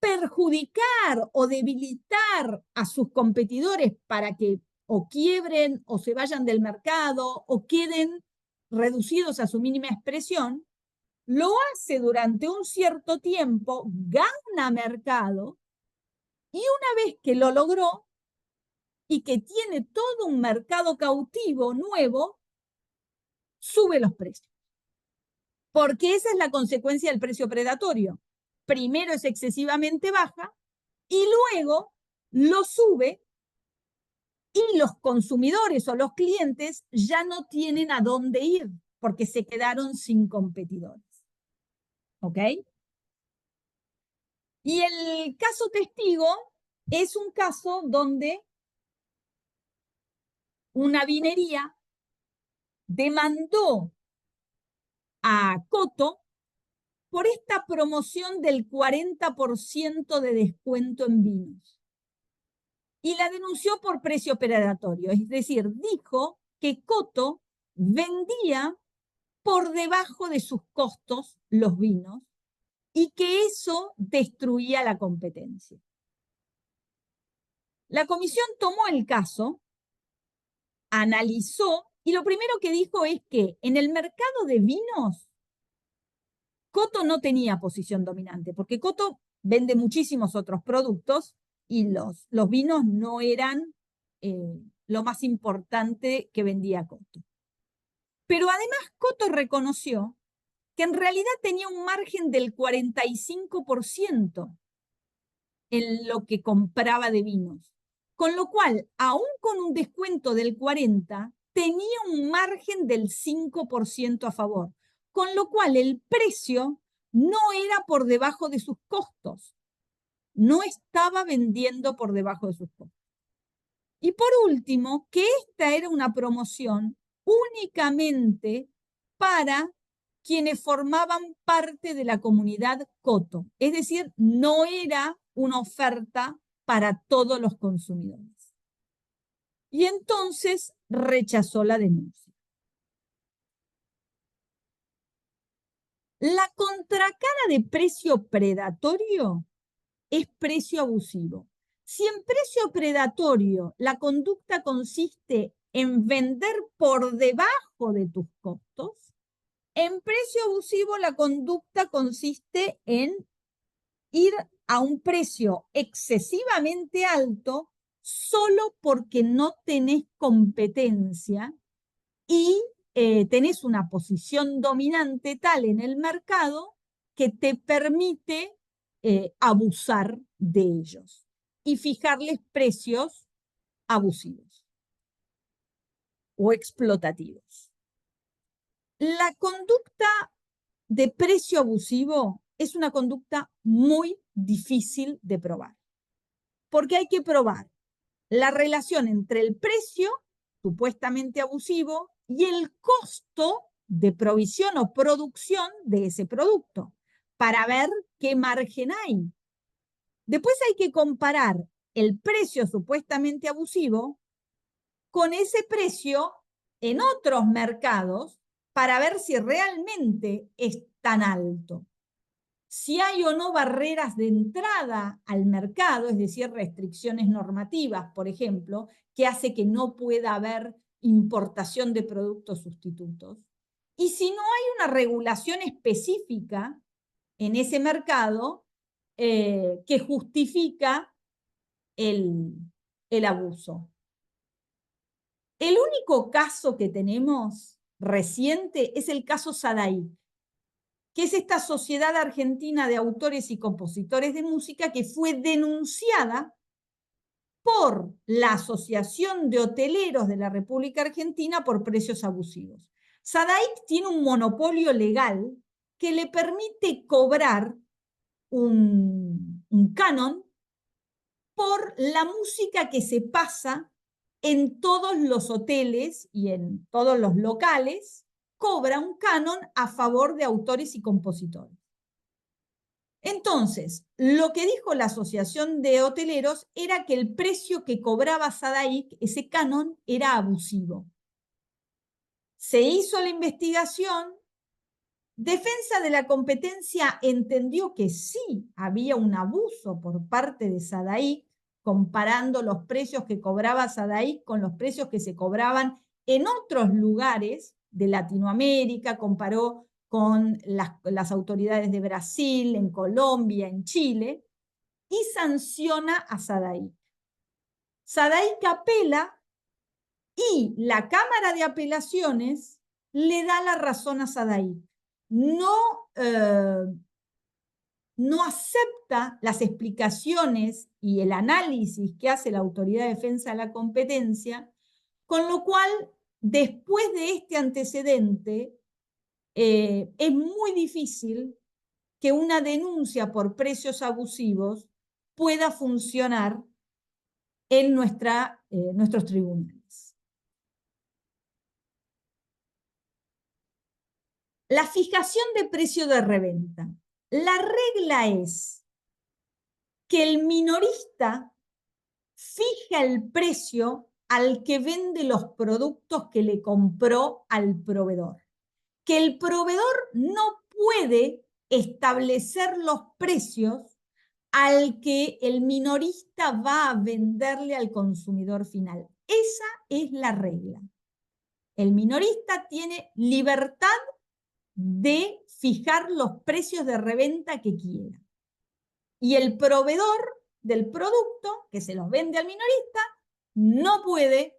perjudicar o debilitar a sus competidores para que o quiebren o se vayan del mercado o queden reducidos a su mínima expresión, lo hace durante un cierto tiempo, gana mercado y una vez que lo logró y que tiene todo un mercado cautivo nuevo, sube los precios. Porque esa es la consecuencia del precio predatorio. Primero es excesivamente baja y luego lo sube y los consumidores o los clientes ya no tienen a dónde ir porque se quedaron sin competidores. ¿Ok? Y el caso testigo es un caso donde una vinería demandó a Coto por esta promoción del 40% de descuento en vinos. Y la denunció por precio predatorio, es decir, dijo que Coto vendía por debajo de sus costos los vinos y que eso destruía la competencia. La comisión tomó el caso, analizó y lo primero que dijo es que en el mercado de vinos Coto no tenía posición dominante, porque Coto vende muchísimos otros productos y los vinos no eran lo más importante que vendía Coto. Pero además Coto reconoció que en realidad tenía un margen del 45% en lo que compraba de vinos. Con lo cual, aún con un descuento del 40%, tenía un margen del 5% a favor. Con lo cual, el precio no era por debajo de sus costos. No estaba vendiendo por debajo de sus costos. Y por último, que esta era una promoción únicamente para quienes formaban parte de la comunidad Coto. Es decir, no era una oferta para todos los consumidores. Y entonces rechazó la denuncia. La contracara de precio predatorio es precio abusivo. Si en precio predatorio la conducta consiste en vender por debajo de tus costos, en precio abusivo la conducta consiste en ir a un precio excesivamente alto solo porque no tenés competencia y tenés una posición dominante tal en el mercado que te permite abusar de ellos y fijarles precios abusivos o explotativos. La conducta de precio abusivo es una conducta muy difícil de probar, porque hay que probar la relación entre el precio supuestamente abusivo y el costo de provisión o producción de ese producto, para ver qué margen hay. Después hay que comparar el precio supuestamente abusivo con ese precio en otros mercados para ver si realmente es tan alto. Si hay o no barreras de entrada al mercado, es decir, restricciones normativas, por ejemplo, que hace que no pueda haber importación de productos sustitutos. Y si no hay una regulación específica en ese mercado que justifica el abuso. El único caso que tenemos reciente es el caso Sadaic, que es esta Sociedad Argentina de Autores y Compositores de Música que fue denunciada por la Asociación de Hoteleros de la República Argentina por precios abusivos. Sadaic tiene un monopolio legal que le permite cobrar un canon por la música que se pasa en todos los hoteles y en todos los locales, cobra un canon a favor de autores y compositores. Entonces, lo que dijo la Asociación de Hoteleros era que el precio que cobraba Sadaic, ese canon, era abusivo. Se hizo la investigación. Defensa de la Competencia entendió que sí había un abuso por parte de Sadaic, comparando los precios que cobraba Sadaic con los precios que se cobraban en otros lugares de Latinoamérica, comparó con las autoridades de Brasil, en Colombia, en Chile, y sanciona a Sadaic. Sadaic apela y la Cámara de Apelaciones le da la razón a Sadaic. No acepta las explicaciones y el análisis que hace la Autoridad de Defensa de la Competencia, con lo cual, después de este antecedente, es muy difícil que una denuncia por precios abusivos pueda funcionar en nuestros tribunales. La fijación de precio de reventa. La regla es que el minorista fija el precio al que vende los productos que le compró al proveedor. Que el proveedor no puede establecer los precios al que el minorista va a venderle al consumidor final. Esa es la regla. El minorista tiene libertad de fijar los precios de reventa que quiera. Y el proveedor del producto que se los vende al minorista no puede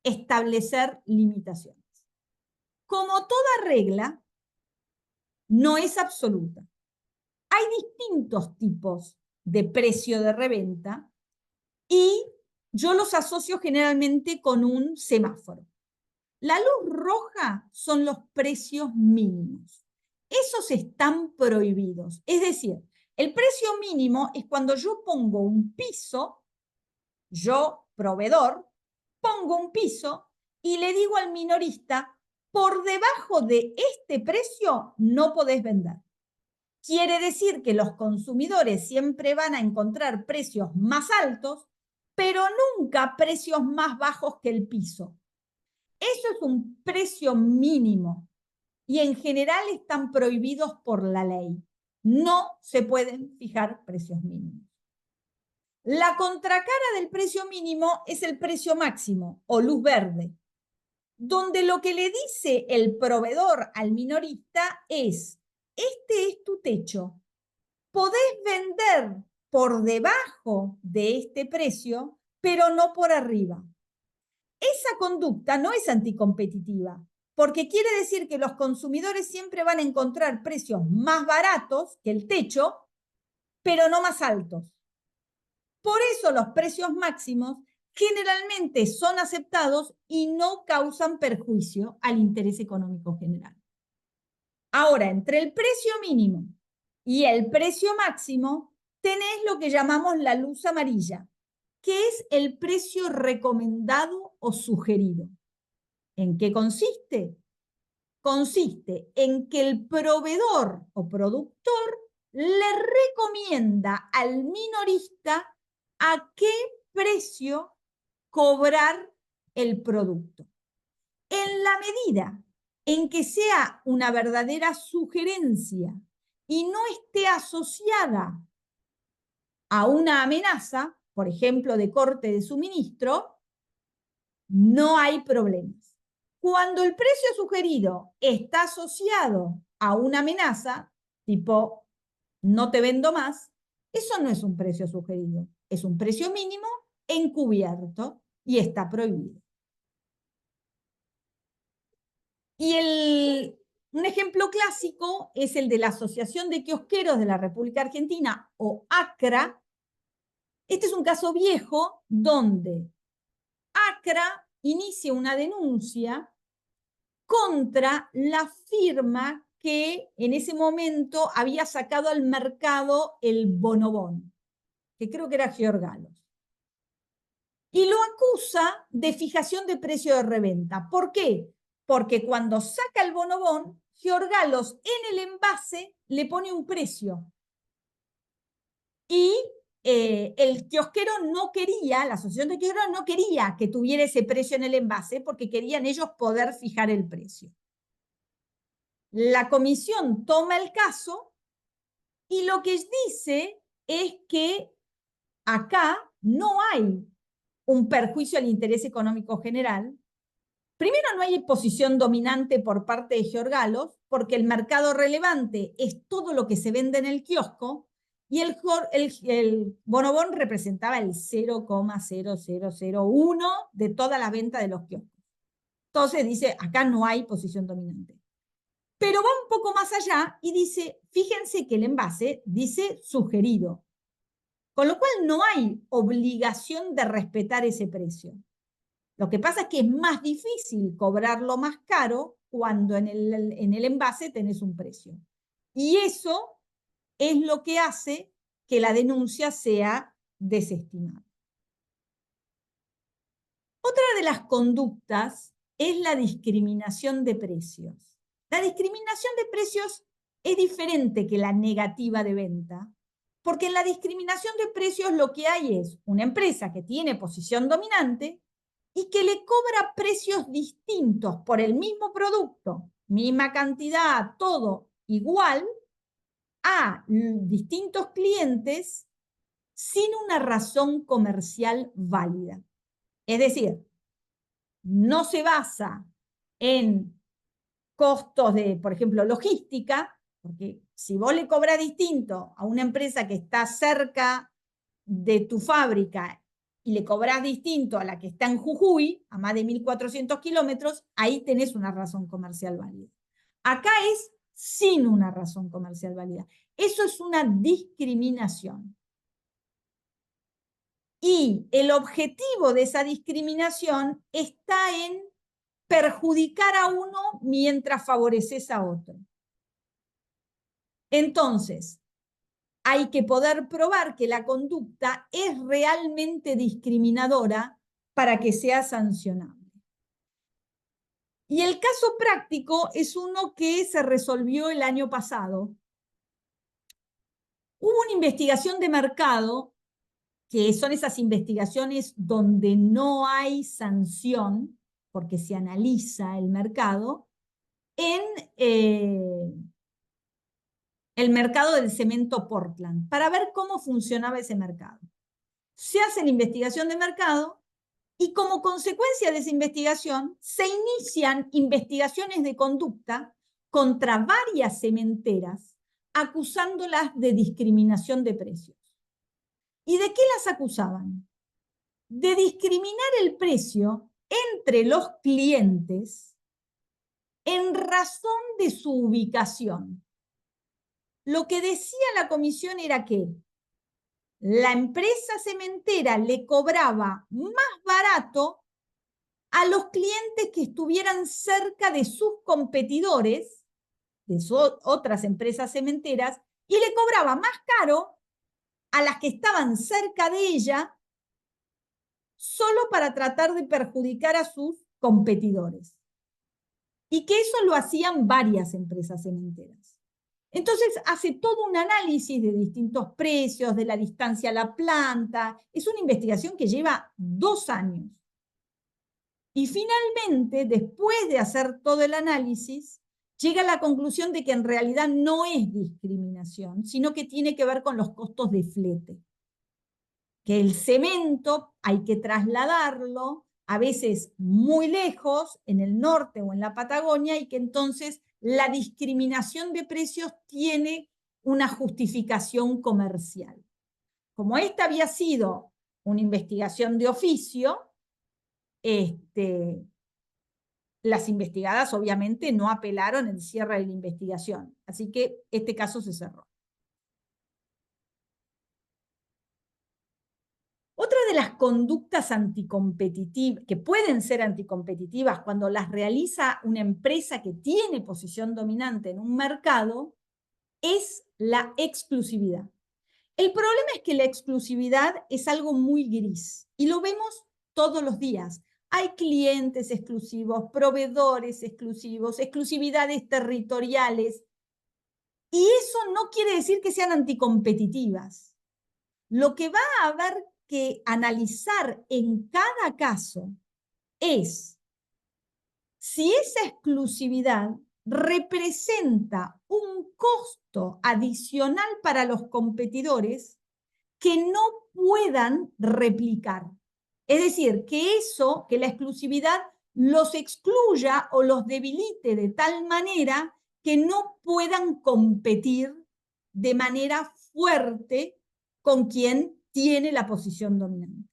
establecer limitaciones. Como toda regla, no es absoluta. Hay distintos tipos de precio de reventa y yo los asocio generalmente con un semáforo. La luz roja son los precios mínimos. Esos están prohibidos. Es decir, el precio mínimo es cuando yo pongo un piso, yo, proveedor, pongo un piso y le digo al minorista, por debajo de este precio no podés vender. Quiere decir que los consumidores siempre van a encontrar precios más altos, pero nunca precios más bajos que el piso. Eso es un precio mínimo y en general están prohibidos por la ley. No se pueden fijar precios mínimos. La contracara del precio mínimo es el precio máximo o luz verde, donde lo que le dice el proveedor al minorista es, este es tu techo, podés vender por debajo de este precio, pero no por arriba. Esa conducta no es anticompetitiva, porque quiere decir que los consumidores siempre van a encontrar precios más baratos que el techo, pero no más altos. Por eso los precios máximos generalmente son aceptados y no causan perjuicio al interés económico general. Ahora, entre el precio mínimo Y el precio máximo, tenés lo que llamamos la luz amarilla, que es el precio recomendado o sugerido. ¿En qué consiste? Consiste en que el proveedor o productor le recomienda al minorista a qué precio cobrar el producto. En la medida en que sea una verdadera sugerencia y no esté asociada a una amenaza, por ejemplo, de corte de suministro, no hay problemas. Cuando el precio sugerido está asociado a una amenaza, tipo, no te vendo más, eso no es un precio sugerido, es un precio mínimo encubierto y está prohibido. Y un ejemplo clásico es el de la Asociación de Kiosqueros de la República Argentina, o ACRA. Este es un caso viejo donde ACRA inicia una denuncia contra la firma que en ese momento había sacado al mercado el bonobón, que creo que era Giorgalos. Y lo acusa de fijación de precio de reventa. ¿Por qué? Porque cuando saca el bonobón, Giorgalos en el envase le pone un precio. Y el kiosquero no quería, la asociación de kiosqueros no quería que tuviera ese precio en el envase porque querían ellos poder fijar el precio. La comisión toma el caso y lo que dice es que acá no hay un perjuicio al interés económico general. Primero, no hay posición dominante por parte de Giorgalos, porque el mercado relevante es todo lo que se vende en el kiosco, y el bonobón representaba el 0,0001 de toda la venta de los kioscos. Entonces dice, acá no hay posición dominante. Pero va un poco más allá y dice, fíjense que el envase dice sugerido, con lo cual no hay obligación de respetar ese precio. Lo que pasa es que es más difícil cobrarlo más caro cuando en el envase tenés un precio. Y eso es lo que hace que la denuncia sea desestimada. Otra de las conductas es la discriminación de precios. La discriminación de precios es diferente que la negativa de venta, porque en la discriminación de precios lo que hay es una empresa que tiene posición dominante y que le cobra precios distintos por el mismo producto, misma cantidad, todo igual, a distintos clientes sin una razón comercial válida. Es decir, no se basa en costos de, por ejemplo, logística, porque si vos le cobras distinto a una empresa que está cerca de tu fábrica y le cobrás distinto a la que está en Jujuy, a más de 1.400 kilómetros, ahí tenés una razón comercial válida. Acá es sin una razón comercial válida. Eso es una discriminación. Y el objetivo de esa discriminación está en perjudicar a uno mientras favoreces a otro. Entonces, hay que poder probar que la conducta es realmente discriminadora para que sea sancionable. Y el caso práctico es uno que se resolvió el año pasado. Hubo una investigación de mercado, que son esas investigaciones donde no hay sanción, porque se analiza el mercado, en el mercado del cemento Portland, para ver cómo funcionaba ese mercado. Se hace la investigación de mercado y como consecuencia de esa investigación se inician investigaciones de conducta contra varias cementeras acusándolas de discriminación de precios. ¿Y de qué las acusaban? De discriminar el precio entre los clientes en razón de su ubicación. Lo que decía la comisión era que la empresa cementera le cobraba más barato a los clientes que estuvieran cerca de sus competidores, de otras empresas cementeras, y le cobraba más caro a las que estaban cerca de ella solo para tratar de perjudicar a sus competidores. Y que eso lo hacían varias empresas cementeras. Entonces hace todo un análisis de distintos precios, de la distancia a la planta. Es una investigación que lleva 2 años. Y finalmente, después de hacer todo el análisis, llega a la conclusión de que en realidad no es discriminación, sino que tiene que ver con los costos de flete. Que el cemento hay que trasladarlo, a veces muy lejos, en el norte o en la Patagonia, y que entonces la discriminación de precios tiene una justificación comercial. Como esta había sido una investigación de oficio, las investigadas obviamente no apelaron el cierre de la investigación, así que este caso se cerró. Otra de las conductas anticompetitivas, que pueden ser anticompetitivas cuando las realiza una empresa que tiene posición dominante en un mercado, es la exclusividad. El problema es que la exclusividad es algo muy gris y lo vemos todos los días. Hay clientes exclusivos, proveedores exclusivos, exclusividades territoriales, y eso no quiere decir que sean anticompetitivas. Lo que va a haber que analizar en cada caso es si esa exclusividad representa un costo adicional para los competidores que no puedan replicar. Es decir, que la exclusividad los excluya o los debilite de tal manera que no puedan competir de manera fuerte con quien tiene la posición dominante.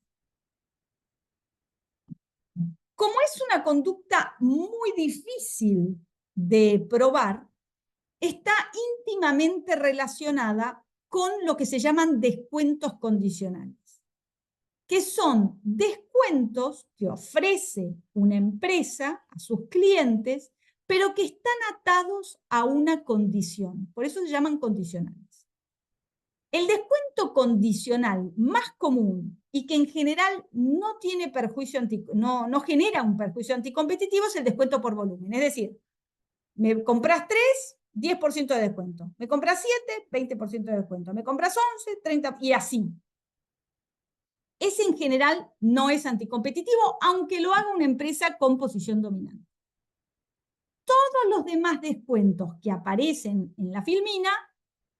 Como es una conducta muy difícil de probar, está íntimamente relacionada con lo que se llaman descuentos condicionales, que son descuentos que ofrece una empresa a sus clientes, pero que están atados a una condición. Por eso se llaman condicionales. El descuento condicional más común y que en general no tiene perjuicio no genera un perjuicio anticompetitivo es el descuento por volumen. Es decir, me compras 3, 10% de descuento. Me compras 7, 20% de descuento. Me compras 11, 30, y así. Ese en general no es anticompetitivo, aunque lo haga una empresa con posición dominante. Todos los demás descuentos que aparecen en la filmina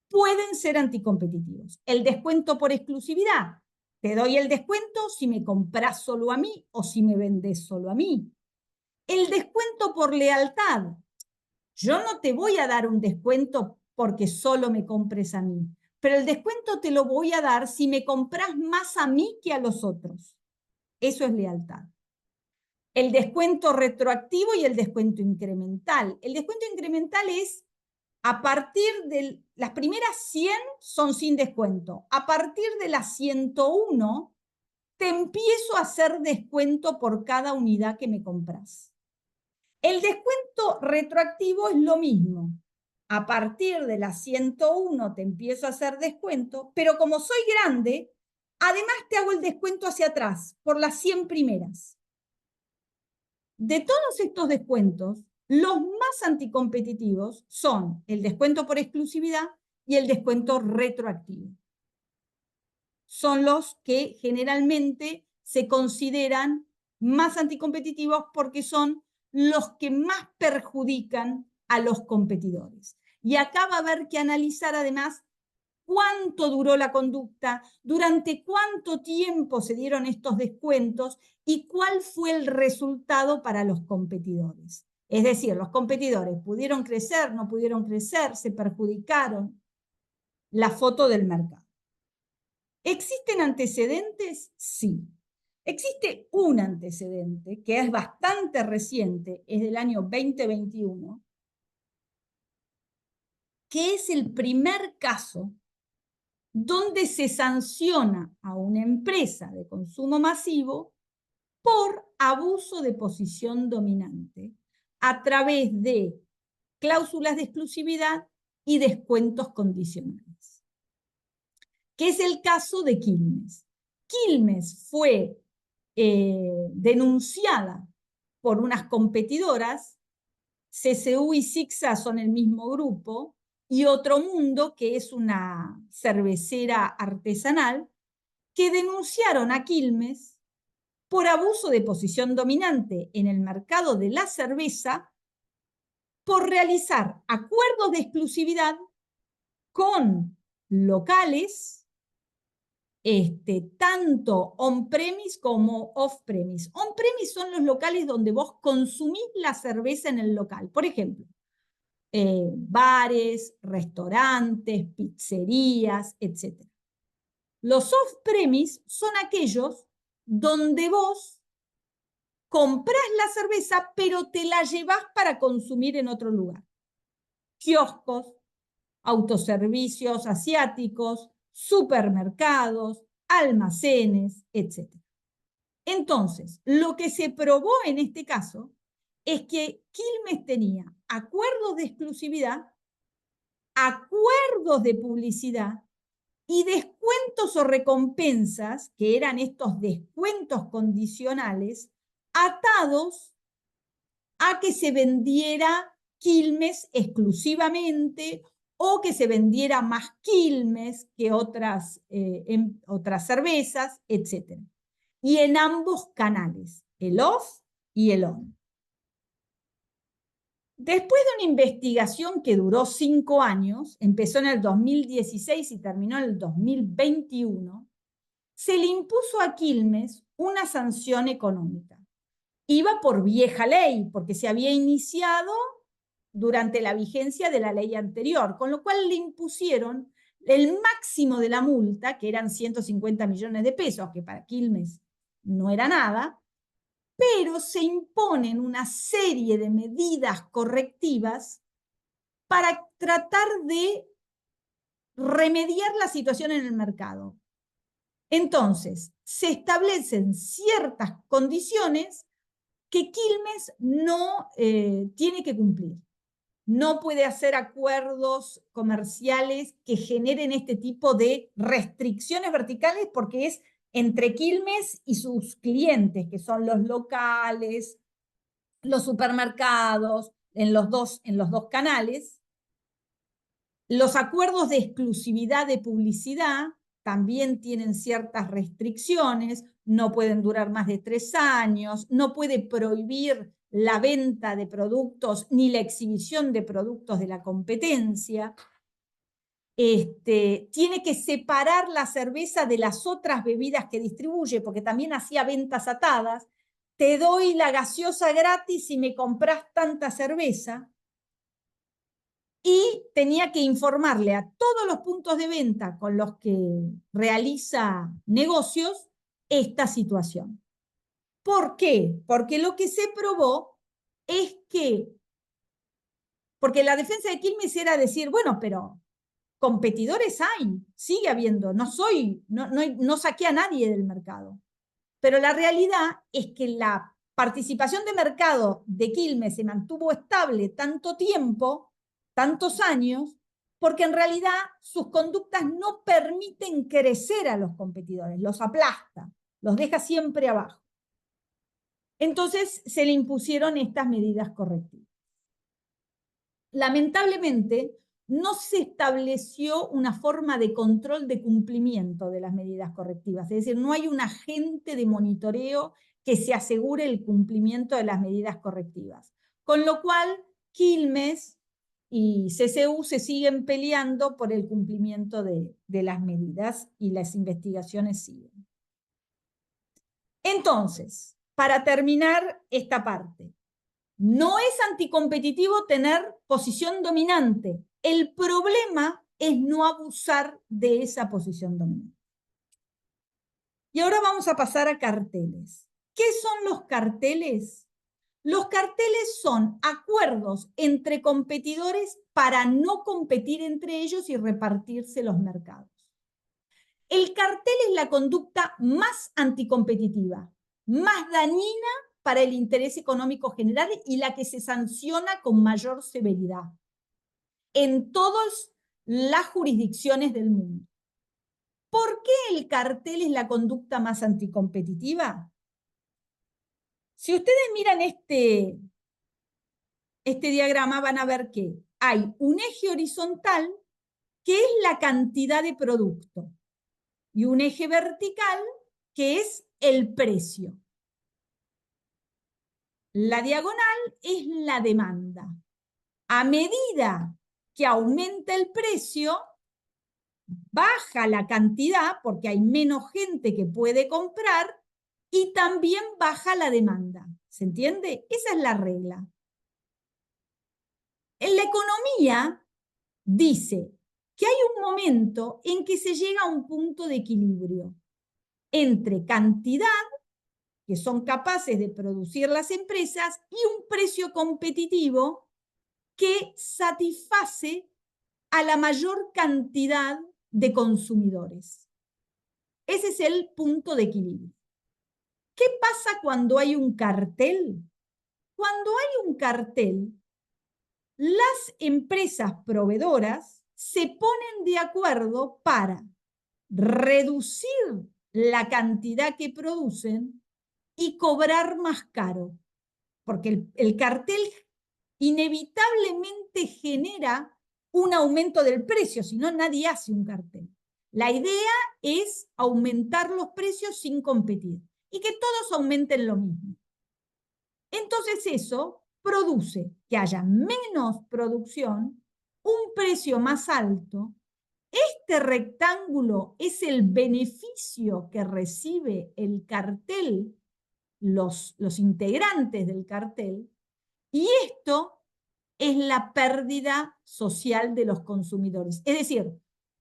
pueden ser anticompetitivos. El descuento por exclusividad. Te doy el descuento si me compras solo a mí o si me vendes solo a mí. El descuento por lealtad. Yo no te voy a dar un descuento porque solo me compres a mí, pero el descuento te lo voy a dar si me compras más a mí que a los otros. Eso es lealtad. El descuento retroactivo y el descuento incremental. El descuento incremental es a partir de las primeras 100 son sin descuento. A partir de las 101 te empiezo a hacer descuento por cada unidad que me compras. El descuento retroactivo es lo mismo. A partir de las 101 te empiezo a hacer descuento, pero como soy grande, además te hago el descuento hacia atrás, por las 100 primeras. De todos estos descuentos, los más anticompetitivos son el descuento por exclusividad y el descuento retroactivo. Son los que generalmente se consideran más anticompetitivos porque son los que más perjudican a los competidores. Y acá va a haber que analizar además cuánto duró la conducta, durante cuánto tiempo se dieron estos descuentos y cuál fue el resultado para los competidores. Es decir, los competidores pudieron crecer, no pudieron crecer, se perjudicaron. La foto del mercado. ¿Existen antecedentes? Sí. Existe un antecedente que es bastante reciente, es del año 2021, que es el primer caso donde se sanciona a una empresa de consumo masivo por abuso de posición dominante a través de cláusulas de exclusividad y descuentos condicionales, que es el caso de Quilmes. Quilmes fue denunciada por unas competidoras, CCU y Sixa son el mismo grupo, y Otro Mundo, que es una cervecera artesanal, que denunciaron a Quilmes por abuso de posición dominante en el mercado de la cerveza, por realizar acuerdos de exclusividad con locales, tanto on-premise como off-premise. On-premise son los locales donde vos consumís la cerveza en el local. Por ejemplo, bares, restaurantes, pizzerías, etc. Los off-premise son aquellos donde vos comprás la cerveza, pero te la llevás para consumir en otro lugar. Kioscos, autoservicios asiáticos, supermercados, almacenes, etc. Entonces, lo que se probó en este caso es que Quilmes tenía acuerdos de exclusividad, acuerdos de publicidad y descuentos o recompensas, que eran estos descuentos condicionales, atados a que se vendiera Quilmes exclusivamente o que se vendiera más Quilmes que otras cervezas, etc. Y en ambos canales, el off y el on. Después de una investigación que duró 5 años, empezó en el 2016 y terminó en el 2021, se le impuso a Quilmes una sanción económica. Iba por vieja ley, porque se había iniciado durante la vigencia de la ley anterior, con lo cual le impusieron el máximo de la multa, que eran 150 millones de pesos, que para Quilmes no era nada, pero se imponen una serie de medidas correctivas para tratar de remediar la situación en el mercado. Entonces, se establecen ciertas condiciones que Quilmes no tiene que cumplir. No puede hacer acuerdos comerciales que generen este tipo de restricciones verticales porque es entre Quilmes y sus clientes, que son los locales, los supermercados, en los dos canales. Los acuerdos de exclusividad de publicidad también tienen ciertas restricciones, no pueden durar más de 3 años, no puede prohibir la venta de productos ni la exhibición de productos de la competencia. Tiene que separar la cerveza de las otras bebidas que distribuye, porque también hacía ventas atadas. Te doy la gaseosa gratis si me compras tanta cerveza. Y tenía que informarle a todos los puntos de venta con los que realiza negocios esta situación. ¿Por qué? Porque lo que se probó es que, porque la defensa de Quilmes era decir, bueno, pero competidores hay, sigue habiendo, no saqué a nadie del mercado. Pero la realidad es que la participación de mercado de Quilmes se mantuvo estable tanto tiempo, tantos años, porque en realidad sus conductas no permiten crecer a los competidores, los aplasta, los deja siempre abajo. Entonces se le impusieron estas medidas correctivas. Lamentablemente, no se estableció una forma de control de cumplimiento de las medidas correctivas, es decir, no hay un agente de monitoreo que se asegure el cumplimiento de las medidas correctivas. Con lo cual, Quilmes y CCU se siguen peleando por el cumplimiento de las medidas y las investigaciones siguen. Entonces, para terminar esta parte, no es anticompetitivo tener posición dominante. El problema es no abusar de esa posición dominante. Y ahora vamos a pasar a carteles. ¿Qué son los carteles? Los carteles son acuerdos entre competidores para no competir entre ellos y repartirse los mercados. El cartel es la conducta más anticompetitiva, más dañina para el interés económico general y la que se sanciona con mayor severidad. en todas las jurisdicciones del mundo. ¿Por qué el cartel es la conducta más anticompetitiva? Si ustedes miran este diagrama, van a ver que hay un eje horizontal, que es la cantidad de producto, y un eje vertical, que es el precio. La diagonal es la demanda. A medida que aumenta el precio, baja la cantidad, porque hay menos gente que puede comprar, y también baja la demanda. ¿Se entiende? Esa es la regla. En la economía dice que hay un momento en que se llega a un punto de equilibrio entre cantidad, que son capaces de producir las empresas, y un precio competitivo que satisface a la mayor cantidad de consumidores. Ese es el punto de equilibrio. ¿Qué pasa cuando hay un cartel? Cuando hay un cartel, las empresas proveedoras se ponen de acuerdo para reducir la cantidad que producen y cobrar más caro, porque el cartel inevitablemente genera un aumento del precio, si no nadie hace un cartel. La idea es aumentar los precios sin competir y que todos aumenten lo mismo. Entonces eso produce que haya menos producción, un precio más alto. Este rectángulo es el beneficio que recibe el cartel, los integrantes del cartel, y esto es la pérdida social de los consumidores. Es decir,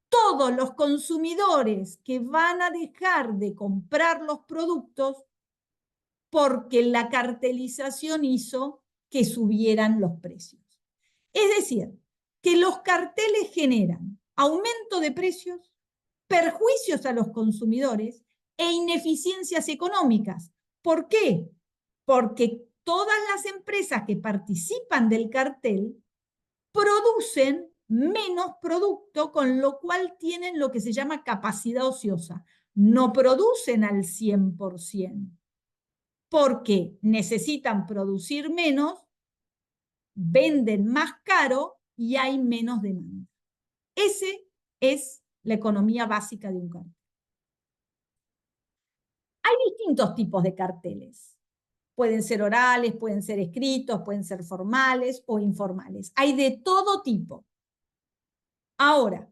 todos los consumidores que van a dejar de comprar los productos porque la cartelización hizo que subieran los precios. Es decir, que los carteles generan aumento de precios, perjuicios a los consumidores e ineficiencias económicas. ¿Por qué? Porque todas las empresas que participan del cartel producen menos producto, con lo cual tienen lo que se llama capacidad ociosa. No producen al 100%, porque necesitan producir menos, venden más caro y hay menos demanda. Ese es la economía básica de un cartel. Hay distintos tipos de carteles. Pueden ser orales, pueden ser escritos, pueden ser formales o informales. Hay de todo tipo. Ahora,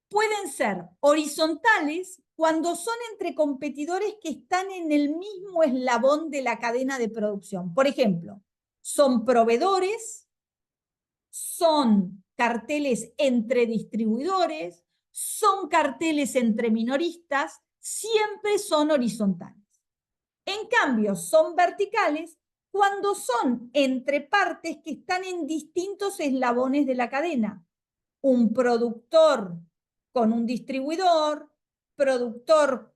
pueden ser horizontales cuando son entre competidores que están en el mismo eslabón de la cadena de producción. Por ejemplo, son proveedores, son carteles entre distribuidores, son carteles entre minoristas, siempre son horizontales. En cambio, son verticales cuando son entre partes que están en distintos eslabones de la cadena. Un productor con un distribuidor, productor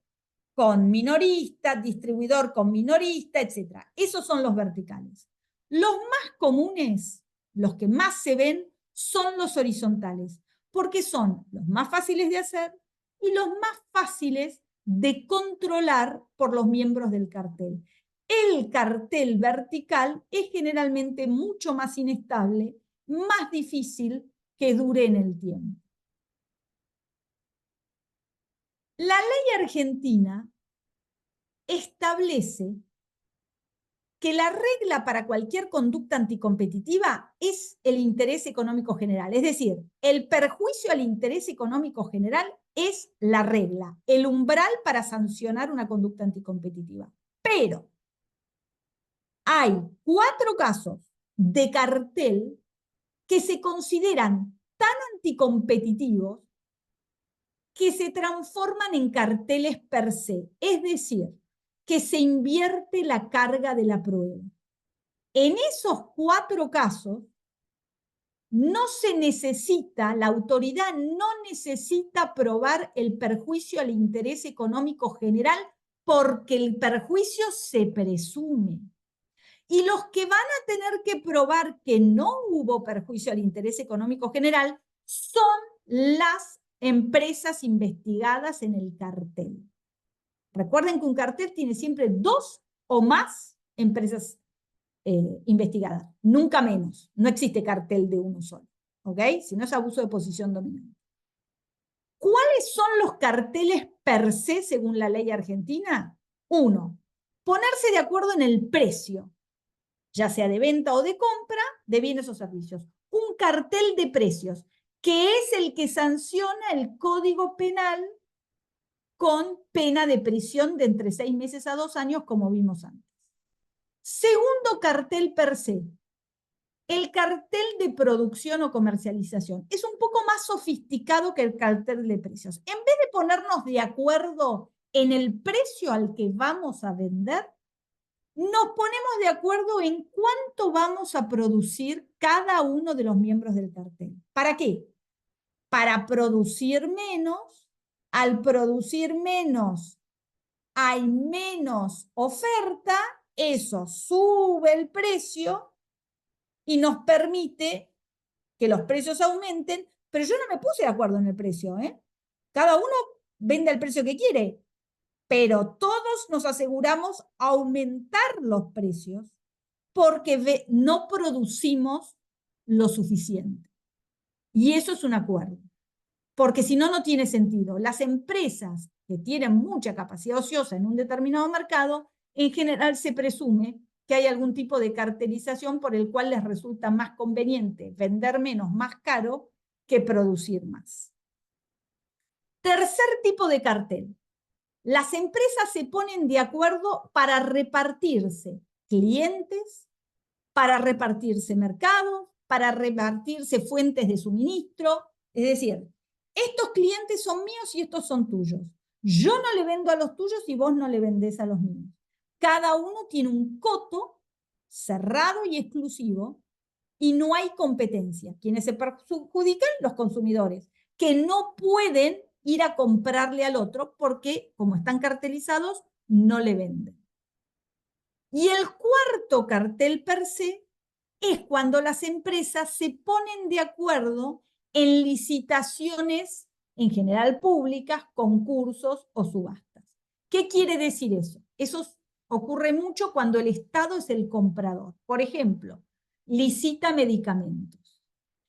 con minorista, distribuidor con minorista, etc. Esos son los verticales. Los más comunes, los que más se ven, son los horizontales, porque son los más fáciles de hacer y los más fáciles de controlar por los miembros del cartel. El cartel vertical es generalmente mucho más inestable, más difícil que dure en el tiempo. La ley argentina establece que la regla para cualquier conducta anticompetitiva es el interés económico general. Es decir, el perjuicio al interés económico general es la regla, el umbral para sancionar una conducta anticompetitiva. Pero hay 4 casos de cartel que se consideran tan anticompetitivos que se transforman en carteles per se, es decir, que se invierte la carga de la prueba. En esos 4 casos, no se necesita, la autoridad no necesita probar el perjuicio al interés económico general porque el perjuicio se presume. Y los que van a tener que probar que no hubo perjuicio al interés económico general son las empresas investigadas en el cartel. Recuerden que un cartel tiene siempre 2 o más empresas investigadas, nunca menos. No existe cartel de uno solo, ¿ok? Si no es abuso de posición dominante. ¿Cuáles son los carteles per se según la ley argentina? 1, ponerse de acuerdo en el precio, ya sea de venta o de compra, de bienes o servicios. Un cartel de precios, que es el que sanciona el Código Penal con pena de prisión de entre 6 meses a 2 años, como vimos antes. Segundo cartel per se, el cartel de producción o comercialización. Es un poco más sofisticado que el cartel de precios. En vez de ponernos de acuerdo en el precio al que vamos a vender, nos ponemos de acuerdo en cuánto vamos a producir cada uno de los miembros del cartel. ¿Para qué? Para producir menos. Al producir menos, hay menos oferta, eso sube el precio y nos permite que los precios aumenten, pero yo no me puse de acuerdo en el precio, ¿eh? Cada uno vende al precio que quiere, pero todos nos aseguramos aumentar los precios porque no producimos lo suficiente. Y eso es un acuerdo, porque si no, no tiene sentido. Las empresas que tienen mucha capacidad ociosa en un determinado mercado, en general se presume que hay algún tipo de cartelización por el cual les resulta más conveniente vender menos, más caro, que producir más. Tercer tipo de cartel. Las empresas se ponen de acuerdo para repartirse clientes, para repartirse mercados, para repartirse fuentes de suministro. Es decir, estos clientes son míos y estos son tuyos. Yo no le vendo a los tuyos y vos no le vendés a los míos. Cada uno tiene un coto cerrado y exclusivo y no hay competencia. ¿Quiénes se perjudican? Los consumidores, que no pueden ir a comprarle al otro porque, como están cartelizados, no le venden. Y el cuarto cartel per se es cuando las empresas se ponen de acuerdo en licitaciones, en general públicas, concursos o subastas. ¿Qué quiere decir eso? Eso ocurre mucho cuando el Estado es el comprador. Por ejemplo, licita medicamentos.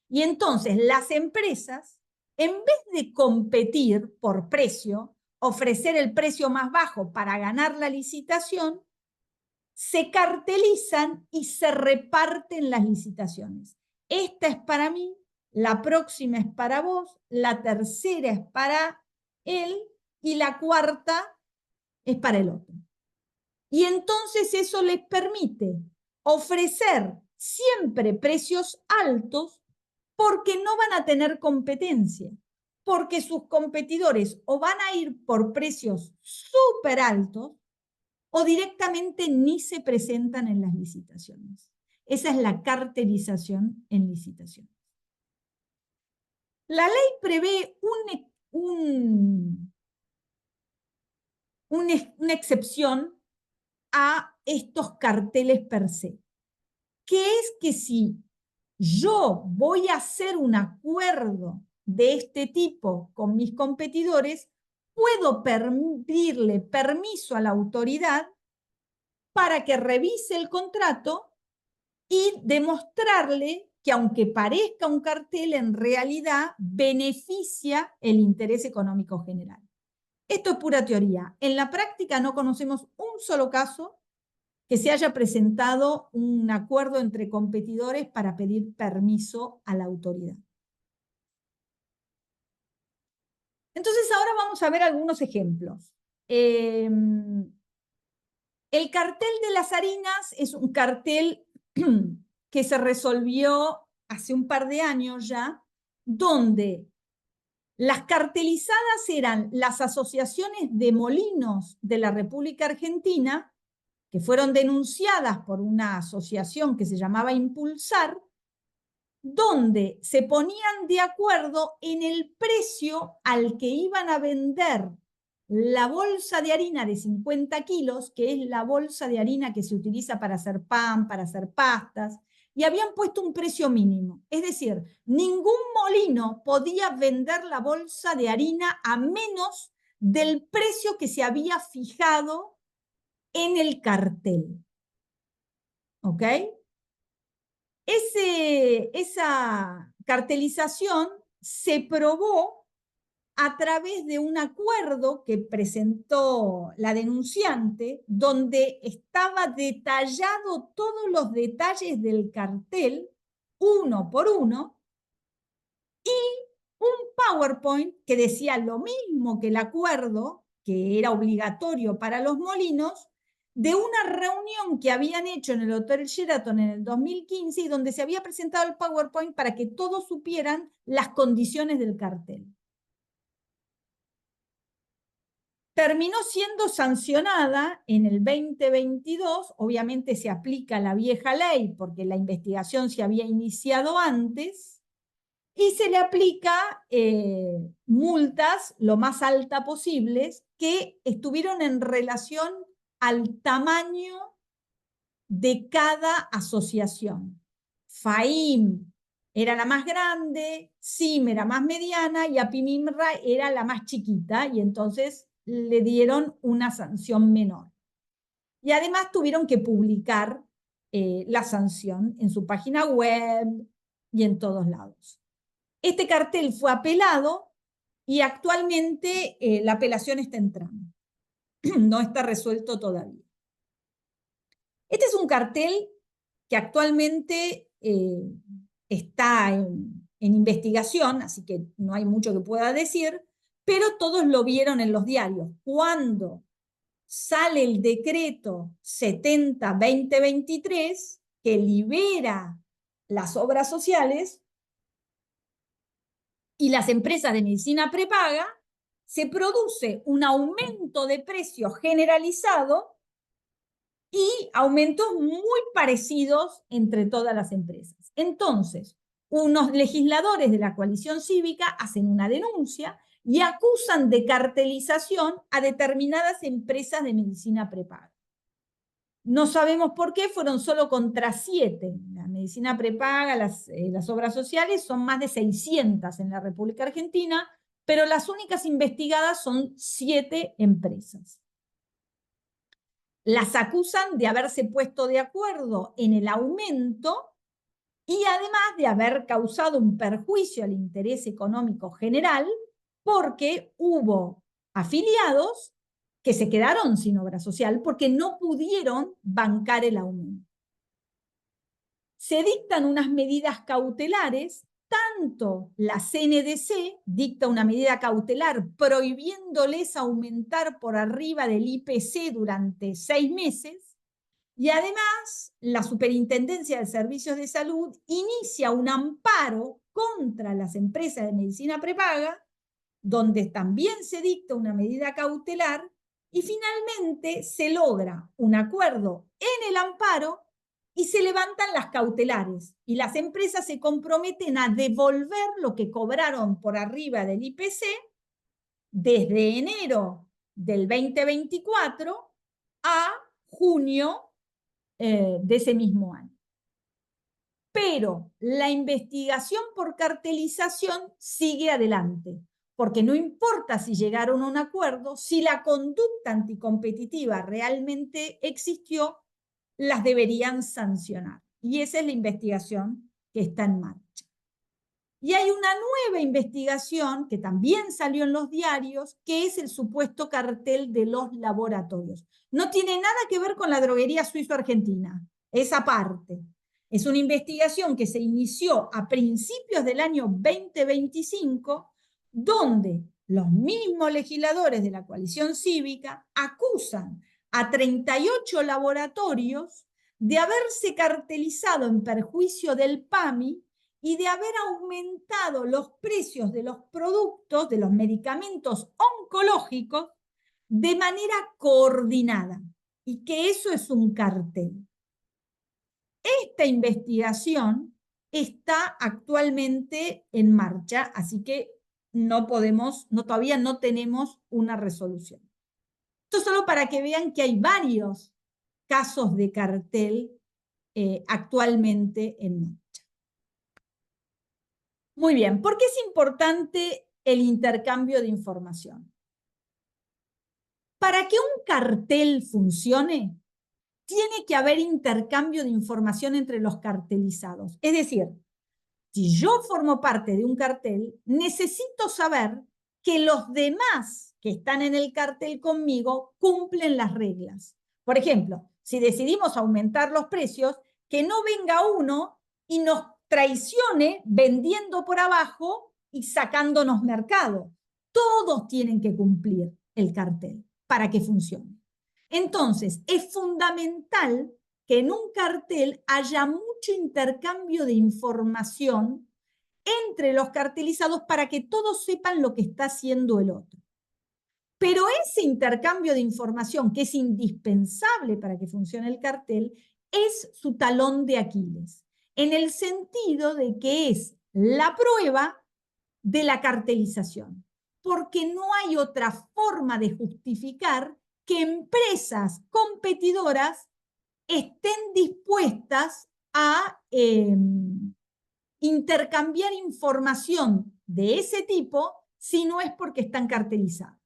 Y entonces las empresas, en vez de competir por precio, ofrecer el precio más bajo para ganar la licitación, se cartelizan y se reparten las licitaciones. Esta es para mí, la próxima es para vos, la tercera es para él y la cuarta es para el otro. Y entonces eso les permite ofrecer siempre precios altos porque no van a tener competencia, porque sus competidores o van a ir por precios súper altos o directamente ni se presentan en las licitaciones. Esa es la cartelización en licitaciones. La ley prevé una excepción a estos carteles per se, que es que si yo voy a hacer un acuerdo de este tipo con mis competidores, puedo pedirle permiso a la autoridad para que revise el contrato y demostrarle que aunque parezca un cartel, en realidad beneficia el interés económico general. Esto es pura teoría. En la práctica no conocemos un solo caso que se haya presentado un acuerdo entre competidores para pedir permiso a la autoridad. Entonces ahora vamos a ver algunos ejemplos. El cartel de las harinas es un cartel que se resolvió hace un par de años ya, donde las cartelizadas eran las asociaciones de molinos de la República Argentina, que fueron denunciadas por una asociación que se llamaba Impulsar, donde se ponían de acuerdo en el precio al que iban a vender la bolsa de harina de 50 kilos, que es la bolsa de harina que se utiliza para hacer pan, para hacer pastas, y habían puesto un precio mínimo. Es decir, ningún molino podía vender la bolsa de harina a menos del precio que se había fijado en el cartel. ¿Ok? Esa cartelización se probó a través de un acuerdo que presentó la denunciante, donde estaba detallado todos los detalles del cartel, uno por uno, y un PowerPoint que decía lo mismo que el acuerdo, que era obligatorio para los molinos, de una reunión que habían hecho en el Hotel Sheraton en el 2015 y donde se había presentado el PowerPoint para que todos supieran las condiciones del cartel. Terminó siendo sancionada en el 2022, obviamente se aplica la vieja ley porque la investigación se había iniciado antes, y se le aplica multas lo más altas posibles que estuvieron en relación al tamaño de cada asociación. FAIM era la más grande, SIM era más mediana y APIMIMRA era la más chiquita, y entonces le dieron una sanción menor. Y además tuvieron que publicar la sanción en su página web y en todos lados. Este cartel fue apelado y actualmente la apelación está en trámite. No está resuelto todavía. Este es un cartel que actualmente está en investigación, así que no hay mucho que pueda decir, pero todos lo vieron en los diarios. Cuando sale el decreto 70-2023 que libera las obras sociales y las empresas de medicina prepaga, se produce un aumento de precios generalizado y aumentos muy parecidos entre todas las empresas. Entonces, unos legisladores de la coalición cívica hacen una denuncia y acusan de cartelización a determinadas empresas de medicina prepaga. No sabemos por qué, fueron solo contra 7. La medicina prepaga, las obras sociales, son más de 600 en la República Argentina, pero las únicas investigadas son 7 empresas. Las acusan de haberse puesto de acuerdo en el aumento y además de haber causado un perjuicio al interés económico general, porque hubo afiliados que se quedaron sin obra social porque no pudieron bancar el aumento. Se dictan unas medidas cautelares, tanto la CNDC dicta una medida cautelar prohibiéndoles aumentar por arriba del IPC durante 6 meses, y además la Superintendencia de Servicios de Salud inicia un amparo contra las empresas de medicina prepaga, donde también se dicta una medida cautelar, y finalmente se logra un acuerdo en el amparo y se levantan las cautelares, y las empresas se comprometen a devolver lo que cobraron por arriba del IPC desde enero del 2024 a junio de ese mismo año. Pero la investigación por cartelización sigue adelante, porque no importa si llegaron a un acuerdo, si la conducta anticompetitiva realmente existió, las deberían sancionar. Y esa es la investigación que está en marcha. Y hay una nueva investigación que también salió en los diarios, que es el supuesto cartel de los laboratorios. No tiene nada que ver con la droguería suizo-argentina, esa parte. Es una investigación que se inició a principios del año 2025, donde los mismos legisladores de la coalición cívica acusan a 38 laboratorios de haberse cartelizado en perjuicio del PAMI y de haber aumentado los precios de los productos, de los medicamentos oncológicos, de manera coordinada, y que eso es un cartel. Esta investigación está actualmente en marcha, así que todavía no tenemos una resolución. Esto solo para que vean que hay varios casos de cartel actualmente en marcha. Muy bien, ¿por qué es importante el intercambio de información? Para que un cartel funcione, tiene que haber intercambio de información entre los cartelizados. Es decir, si yo formo parte de un cartel, necesito saber que los demás que están en el cartel conmigo cumplen las reglas. Por ejemplo, si decidimos aumentar los precios, que no venga uno y nos traicione vendiendo por abajo y sacándonos mercado. Todos tienen que cumplir el cartel para que funcione. Entonces, es fundamental que en un cartel haya mucho intercambio de información entre los cartelizados para que todos sepan lo que está haciendo el otro. Pero ese intercambio de información, que es indispensable para que funcione el cartel, es su talón de Aquiles, en el sentido de que es la prueba de la cartelización, porque no hay otra forma de justificar que empresas competidoras estén dispuestas a intercambiar información de ese tipo si no es porque están cartelizadas.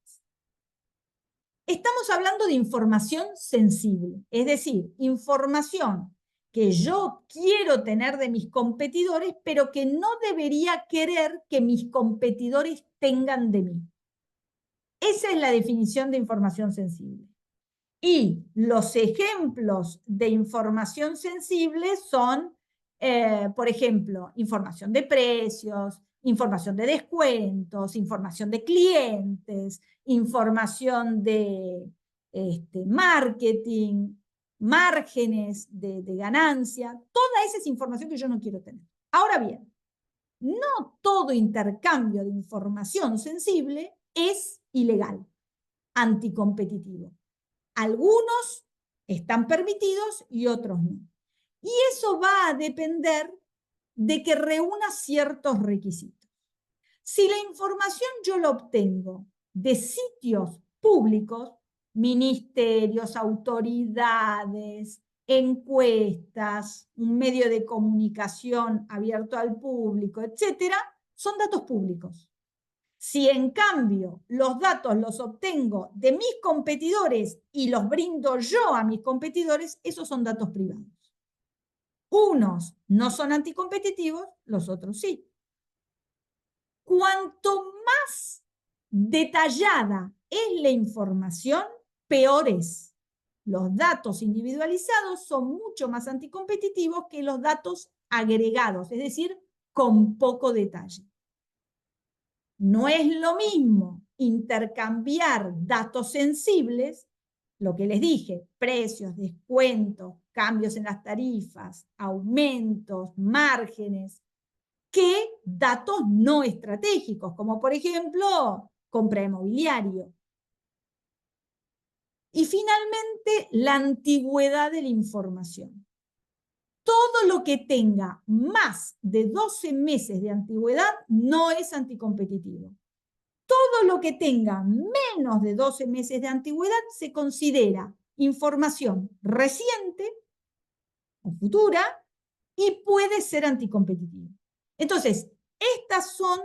Estamos hablando de información sensible, es decir, información que yo quiero tener de mis competidores, pero que no debería querer que mis competidores tengan de mí. Esa es la definición de información sensible. Y los ejemplos de información sensible son, por ejemplo, información de precios, información de descuentos, información de clientes, información de marketing, márgenes de ganancia. Toda esa es información que yo no quiero tener. Ahora bien, no todo intercambio de información sensible es ilegal, anticompetitivo. Algunos están permitidos y otros no. Y eso va a depender de que reúna ciertos requisitos. Si la información yo la obtengo de sitios públicos, ministerios, autoridades, encuestas, un medio de comunicación abierto al público, etcétera, son datos públicos. Si en cambio los datos los obtengo de mis competidores y los brindo yo a mis competidores, esos son datos privados. Unos no son anticompetitivos, los otros sí. Cuanto más detallada es la información, peor es. Los datos individualizados son mucho más anticompetitivos que los datos agregados, es decir, con poco detalle. No es lo mismo intercambiar datos sensibles, lo que les dije, precios, descuentos, cambios en las tarifas, aumentos, márgenes, que datos no estratégicos, como por ejemplo, compra de mobiliario. Y finalmente, la antigüedad de la información. Todo lo que tenga más de 12 meses de antigüedad no es anticompetitivo. Todo lo que tenga menos de 12 meses de antigüedad se considera información reciente o futura y puede ser anticompetitivo. Entonces, estos son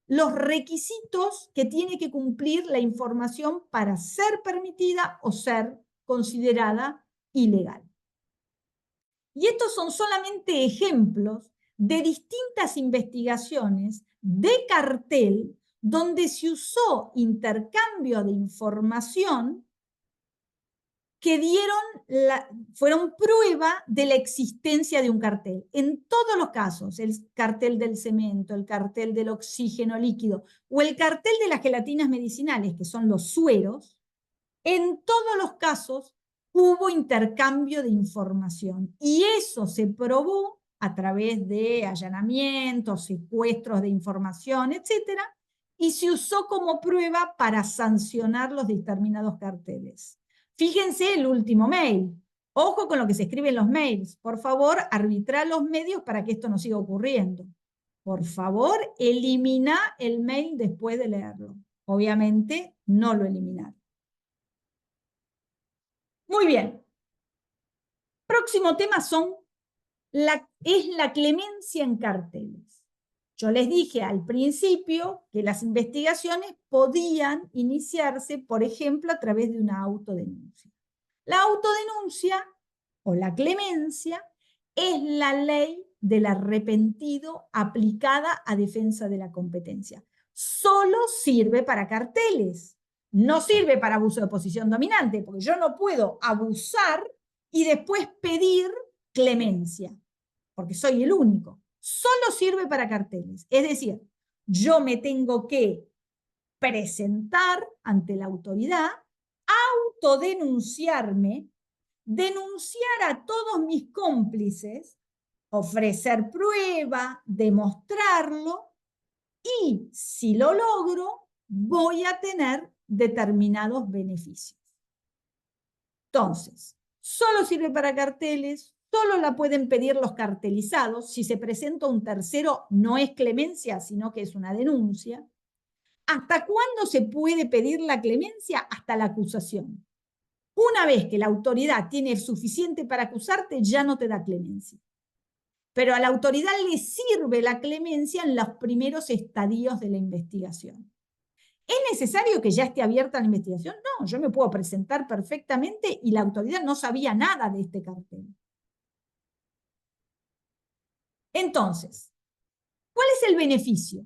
los requisitos que tiene que cumplir la información para ser permitida o ser considerada ilegal. Y estos son solamente ejemplos de distintas investigaciones de cartel donde se usó intercambio de información que fueron prueba de la existencia de un cartel. En todos los casos, el cartel del cemento, el cartel del oxígeno líquido o el cartel de las gelatinas medicinales, que son los sueros, en todos los casos hubo intercambio de información. Y eso se probó a través de allanamientos, secuestros de información, etcétera, y se usó como prueba para sancionar los determinados carteles. Fíjense el último mail. Ojo con lo que se escribe en los mails. Por favor, arbitrar los medios para que esto no siga ocurriendo. Por favor, elimina el mail después de leerlo. Obviamente, no lo eliminar. Muy bien. Próximo tema es la clemencia en carteles. Yo les dije al principio que las investigaciones podían iniciarse, por ejemplo, a través de una autodenuncia. La autodenuncia o la clemencia es la ley del arrepentido aplicada a defensa de la competencia. Solo sirve para carteles, no sirve para abuso de posición dominante, porque yo no puedo abusar y después pedir clemencia, porque soy el único. Solo sirve para carteles. Es decir, yo me tengo que presentar ante la autoridad, autodenunciarme, denunciar a todos mis cómplices, ofrecer prueba, demostrarlo, y si lo logro, voy a tener determinados beneficios. Entonces, solo sirve para carteles, solo la pueden pedir los cartelizados. Si se presenta un tercero, no es clemencia, sino que es una denuncia. ¿Hasta cuándo se puede pedir la clemencia? Hasta la acusación. Una vez que la autoridad tiene suficiente para acusarte, ya no te da clemencia. Pero a la autoridad le sirve la clemencia en los primeros estadios de la investigación. ¿Es necesario que ya esté abierta la investigación? No, yo me puedo presentar perfectamente y la autoridad no sabía nada de este cartel. Entonces, ¿cuál es el beneficio?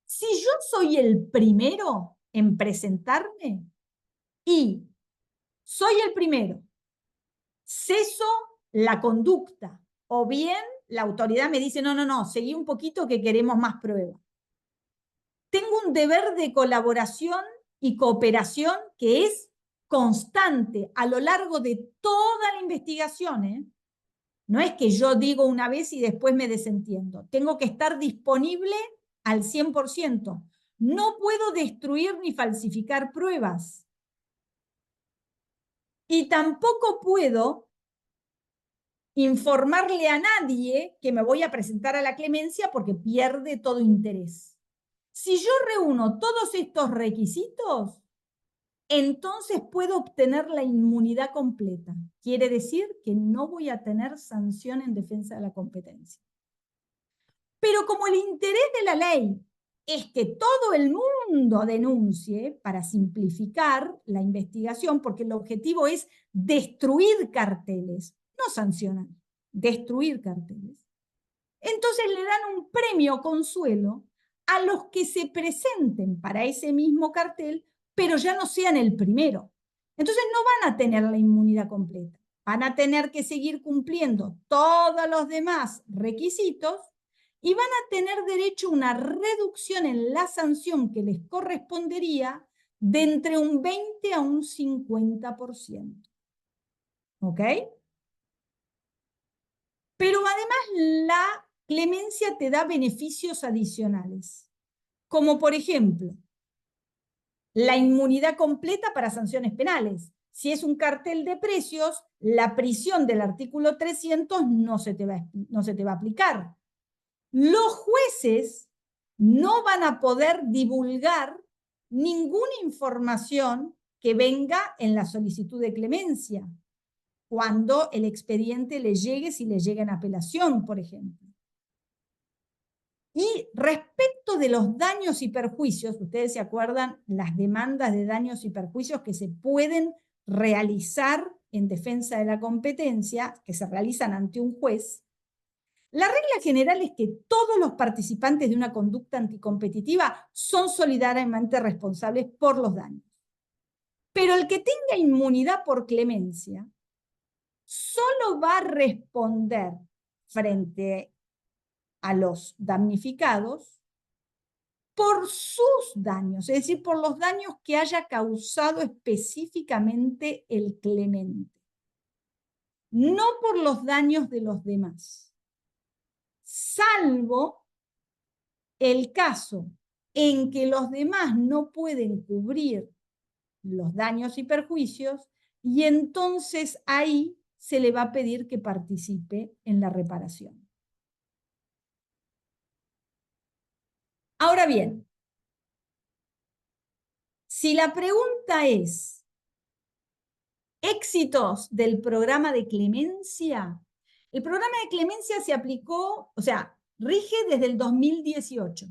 Si yo soy el primero en presentarme y soy el primero, ceso la conducta, o bien la autoridad me dice, no, seguí un poquito que queremos más pruebas. Tengo un deber de colaboración y cooperación que es constante a lo largo de toda la investigación, ¿eh? No es que yo digo una vez y después me desentiendo. Tengo que estar disponible al 100%. No puedo destruir ni falsificar pruebas. Y tampoco puedo informarle a nadie que me voy a presentar a la clemencia porque pierde todo interés. Si yo reúno todos estos requisitos, entonces puedo obtener la inmunidad completa. Quiere decir que no voy a tener sanción en defensa de la competencia. Pero como el interés de la ley es que todo el mundo denuncie para simplificar la investigación, porque el objetivo es destruir carteles, no sancionar, destruir carteles. Entonces le dan un premio consuelo a los que se presenten para ese mismo cartel, pero ya no sean el primero. Entonces no van a tener la inmunidad completa. Van a tener que seguir cumpliendo todos los demás requisitos y van a tener derecho a una reducción en la sanción que les correspondería de entre un 20 a un 50%. ¿Ok? Pero además la clemencia te da beneficios adicionales, como por ejemplo, la inmunidad completa para sanciones penales. Si es un cartel de precios, la prisión del artículo 300 no se te va a aplicar. Los jueces no van a poder divulgar ninguna información que venga en la solicitud de clemencia, cuando el expediente le llegue, si le llega en apelación, por ejemplo. Y respecto de los daños y perjuicios, ustedes se acuerdan las demandas de daños y perjuicios que se pueden realizar en defensa de la competencia, que se realizan ante un juez. La regla general es que todos los participantes de una conducta anticompetitiva son solidariamente responsables por los daños. Pero el que tenga inmunidad por clemencia solo va a responder frente a los damnificados por sus daños, es decir, por los daños que haya causado específicamente el clemente, no por los daños de los demás, salvo el caso en que los demás no pueden cubrir los daños y perjuicios, y entonces ahí se le va a pedir que participe en la reparación. Ahora bien, si la pregunta es éxitos del programa de clemencia, el programa de clemencia se aplicó, o sea, rige desde el 2018.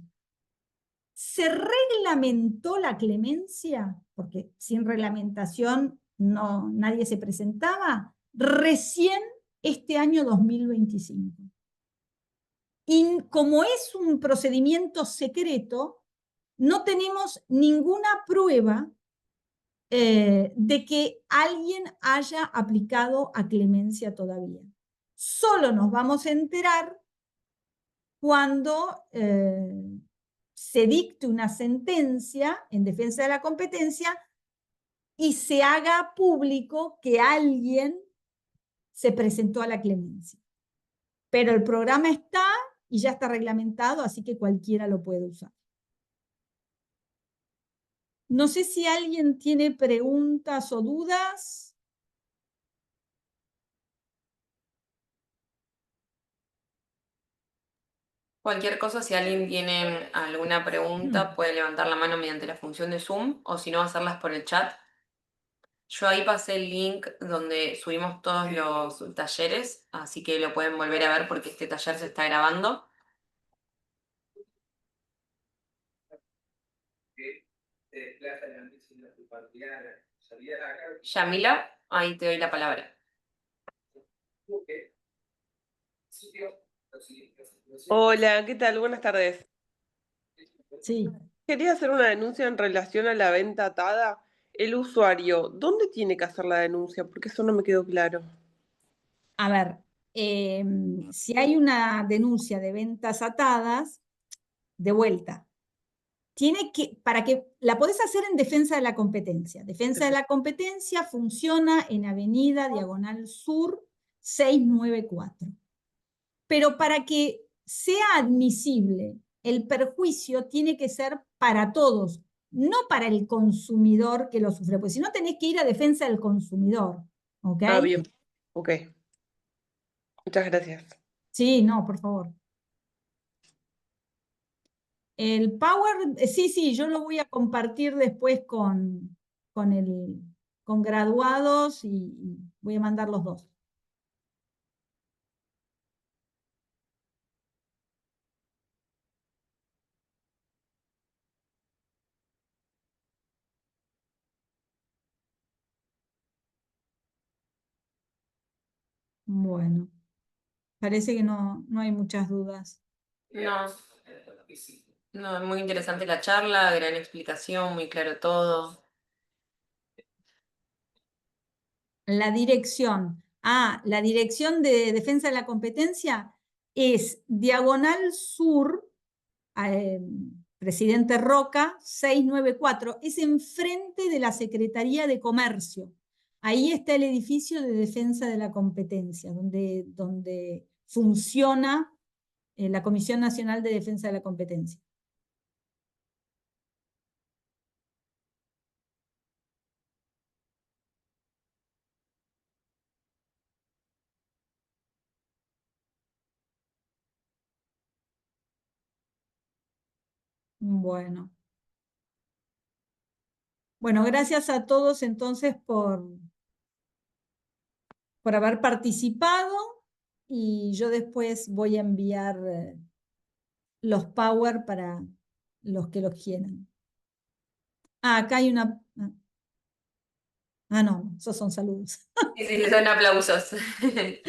Se reglamentó la clemencia, porque sin reglamentación no, nadie se presentaba, recién este año 2025. Y como es un procedimiento secreto, no tenemos ninguna prueba de que alguien haya aplicado a clemencia todavía. Solo nos vamos a enterar cuando se dicte una sentencia en defensa de la competencia y se haga público que alguien se presentó a la clemencia. Pero el programa está y ya está reglamentado, así que cualquiera lo puede usar. No sé si alguien tiene preguntas o dudas.
Cualquier cosa, si alguien tiene alguna pregunta, puede levantar la mano mediante la función de Zoom o si no, hacerlas por el chat. Yo ahí pasé el link donde subimos todos los talleres, así que lo pueden volver a ver porque este taller se está grabando. Yamila, ahí te doy la palabra.
Hola, ¿qué tal? Buenas tardes.
Sí.
Quería hacer una denuncia en relación a la venta atada. El usuario, ¿dónde tiene que hacer la denuncia? Porque eso no me quedó claro.
A ver, si hay una denuncia de ventas atadas, de vuelta, para que la podés hacer en defensa de la competencia. Defensa de la competencia funciona en Avenida Diagonal Sur 694. Pero para que sea admisible, el perjuicio tiene que ser para todos, no para el consumidor que lo sufre, porque si no tenés que ir a defensa del consumidor. ¿Ok?
Ah, bien. Ok. Muchas gracias.
Sí, no, por favor. El Power, sí, sí, yo lo voy a compartir después con, con graduados y voy a mandar los dos. Bueno, parece que no hay muchas dudas.
No, no, muy interesante la charla, gran explicación, muy claro todo.
La dirección. Ah, la dirección de defensa de la competencia es Diagonal Sur, eh, Presidente Roca, 694. Es enfrente de la Secretaría de Comercio. Ahí está el edificio de defensa de la competencia, donde funciona la Comisión Nacional de Defensa de la Competencia. Bueno. Bueno, gracias a todos entonces por haber participado y yo después voy a enviar los Power para los que los quieran. Ah, acá hay una... Ah, no, esos son saludos.
Sí, sí, son aplausos. El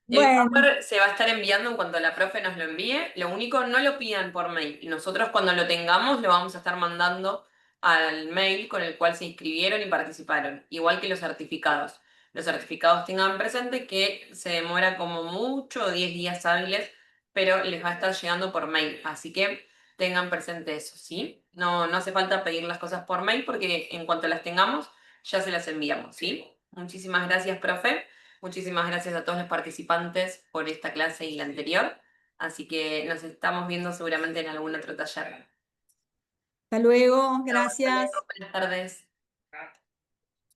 Bueno,
Power se va a estar enviando en cuanto la profe nos lo envíe. Lo único, no lo pidan por mail. Y nosotros cuando lo tengamos lo vamos a estar mandando al mail con el cual se inscribieron y participaron. Igual que los certificados. Los certificados tengan presente que se demora como mucho 10 días hábiles, pero les va a estar llegando por mail. Así que tengan presente eso, ¿sí? No, no hace falta pedir las cosas por mail porque en cuanto las tengamos ya se las enviamos, ¿sí? Muchísimas gracias, profe. Muchísimas gracias a todos los participantes por esta clase y la anterior. Así que nos estamos viendo seguramente en algún otro taller.
hasta luego,
Chao, hasta luego,
gracias.
buenas tardes.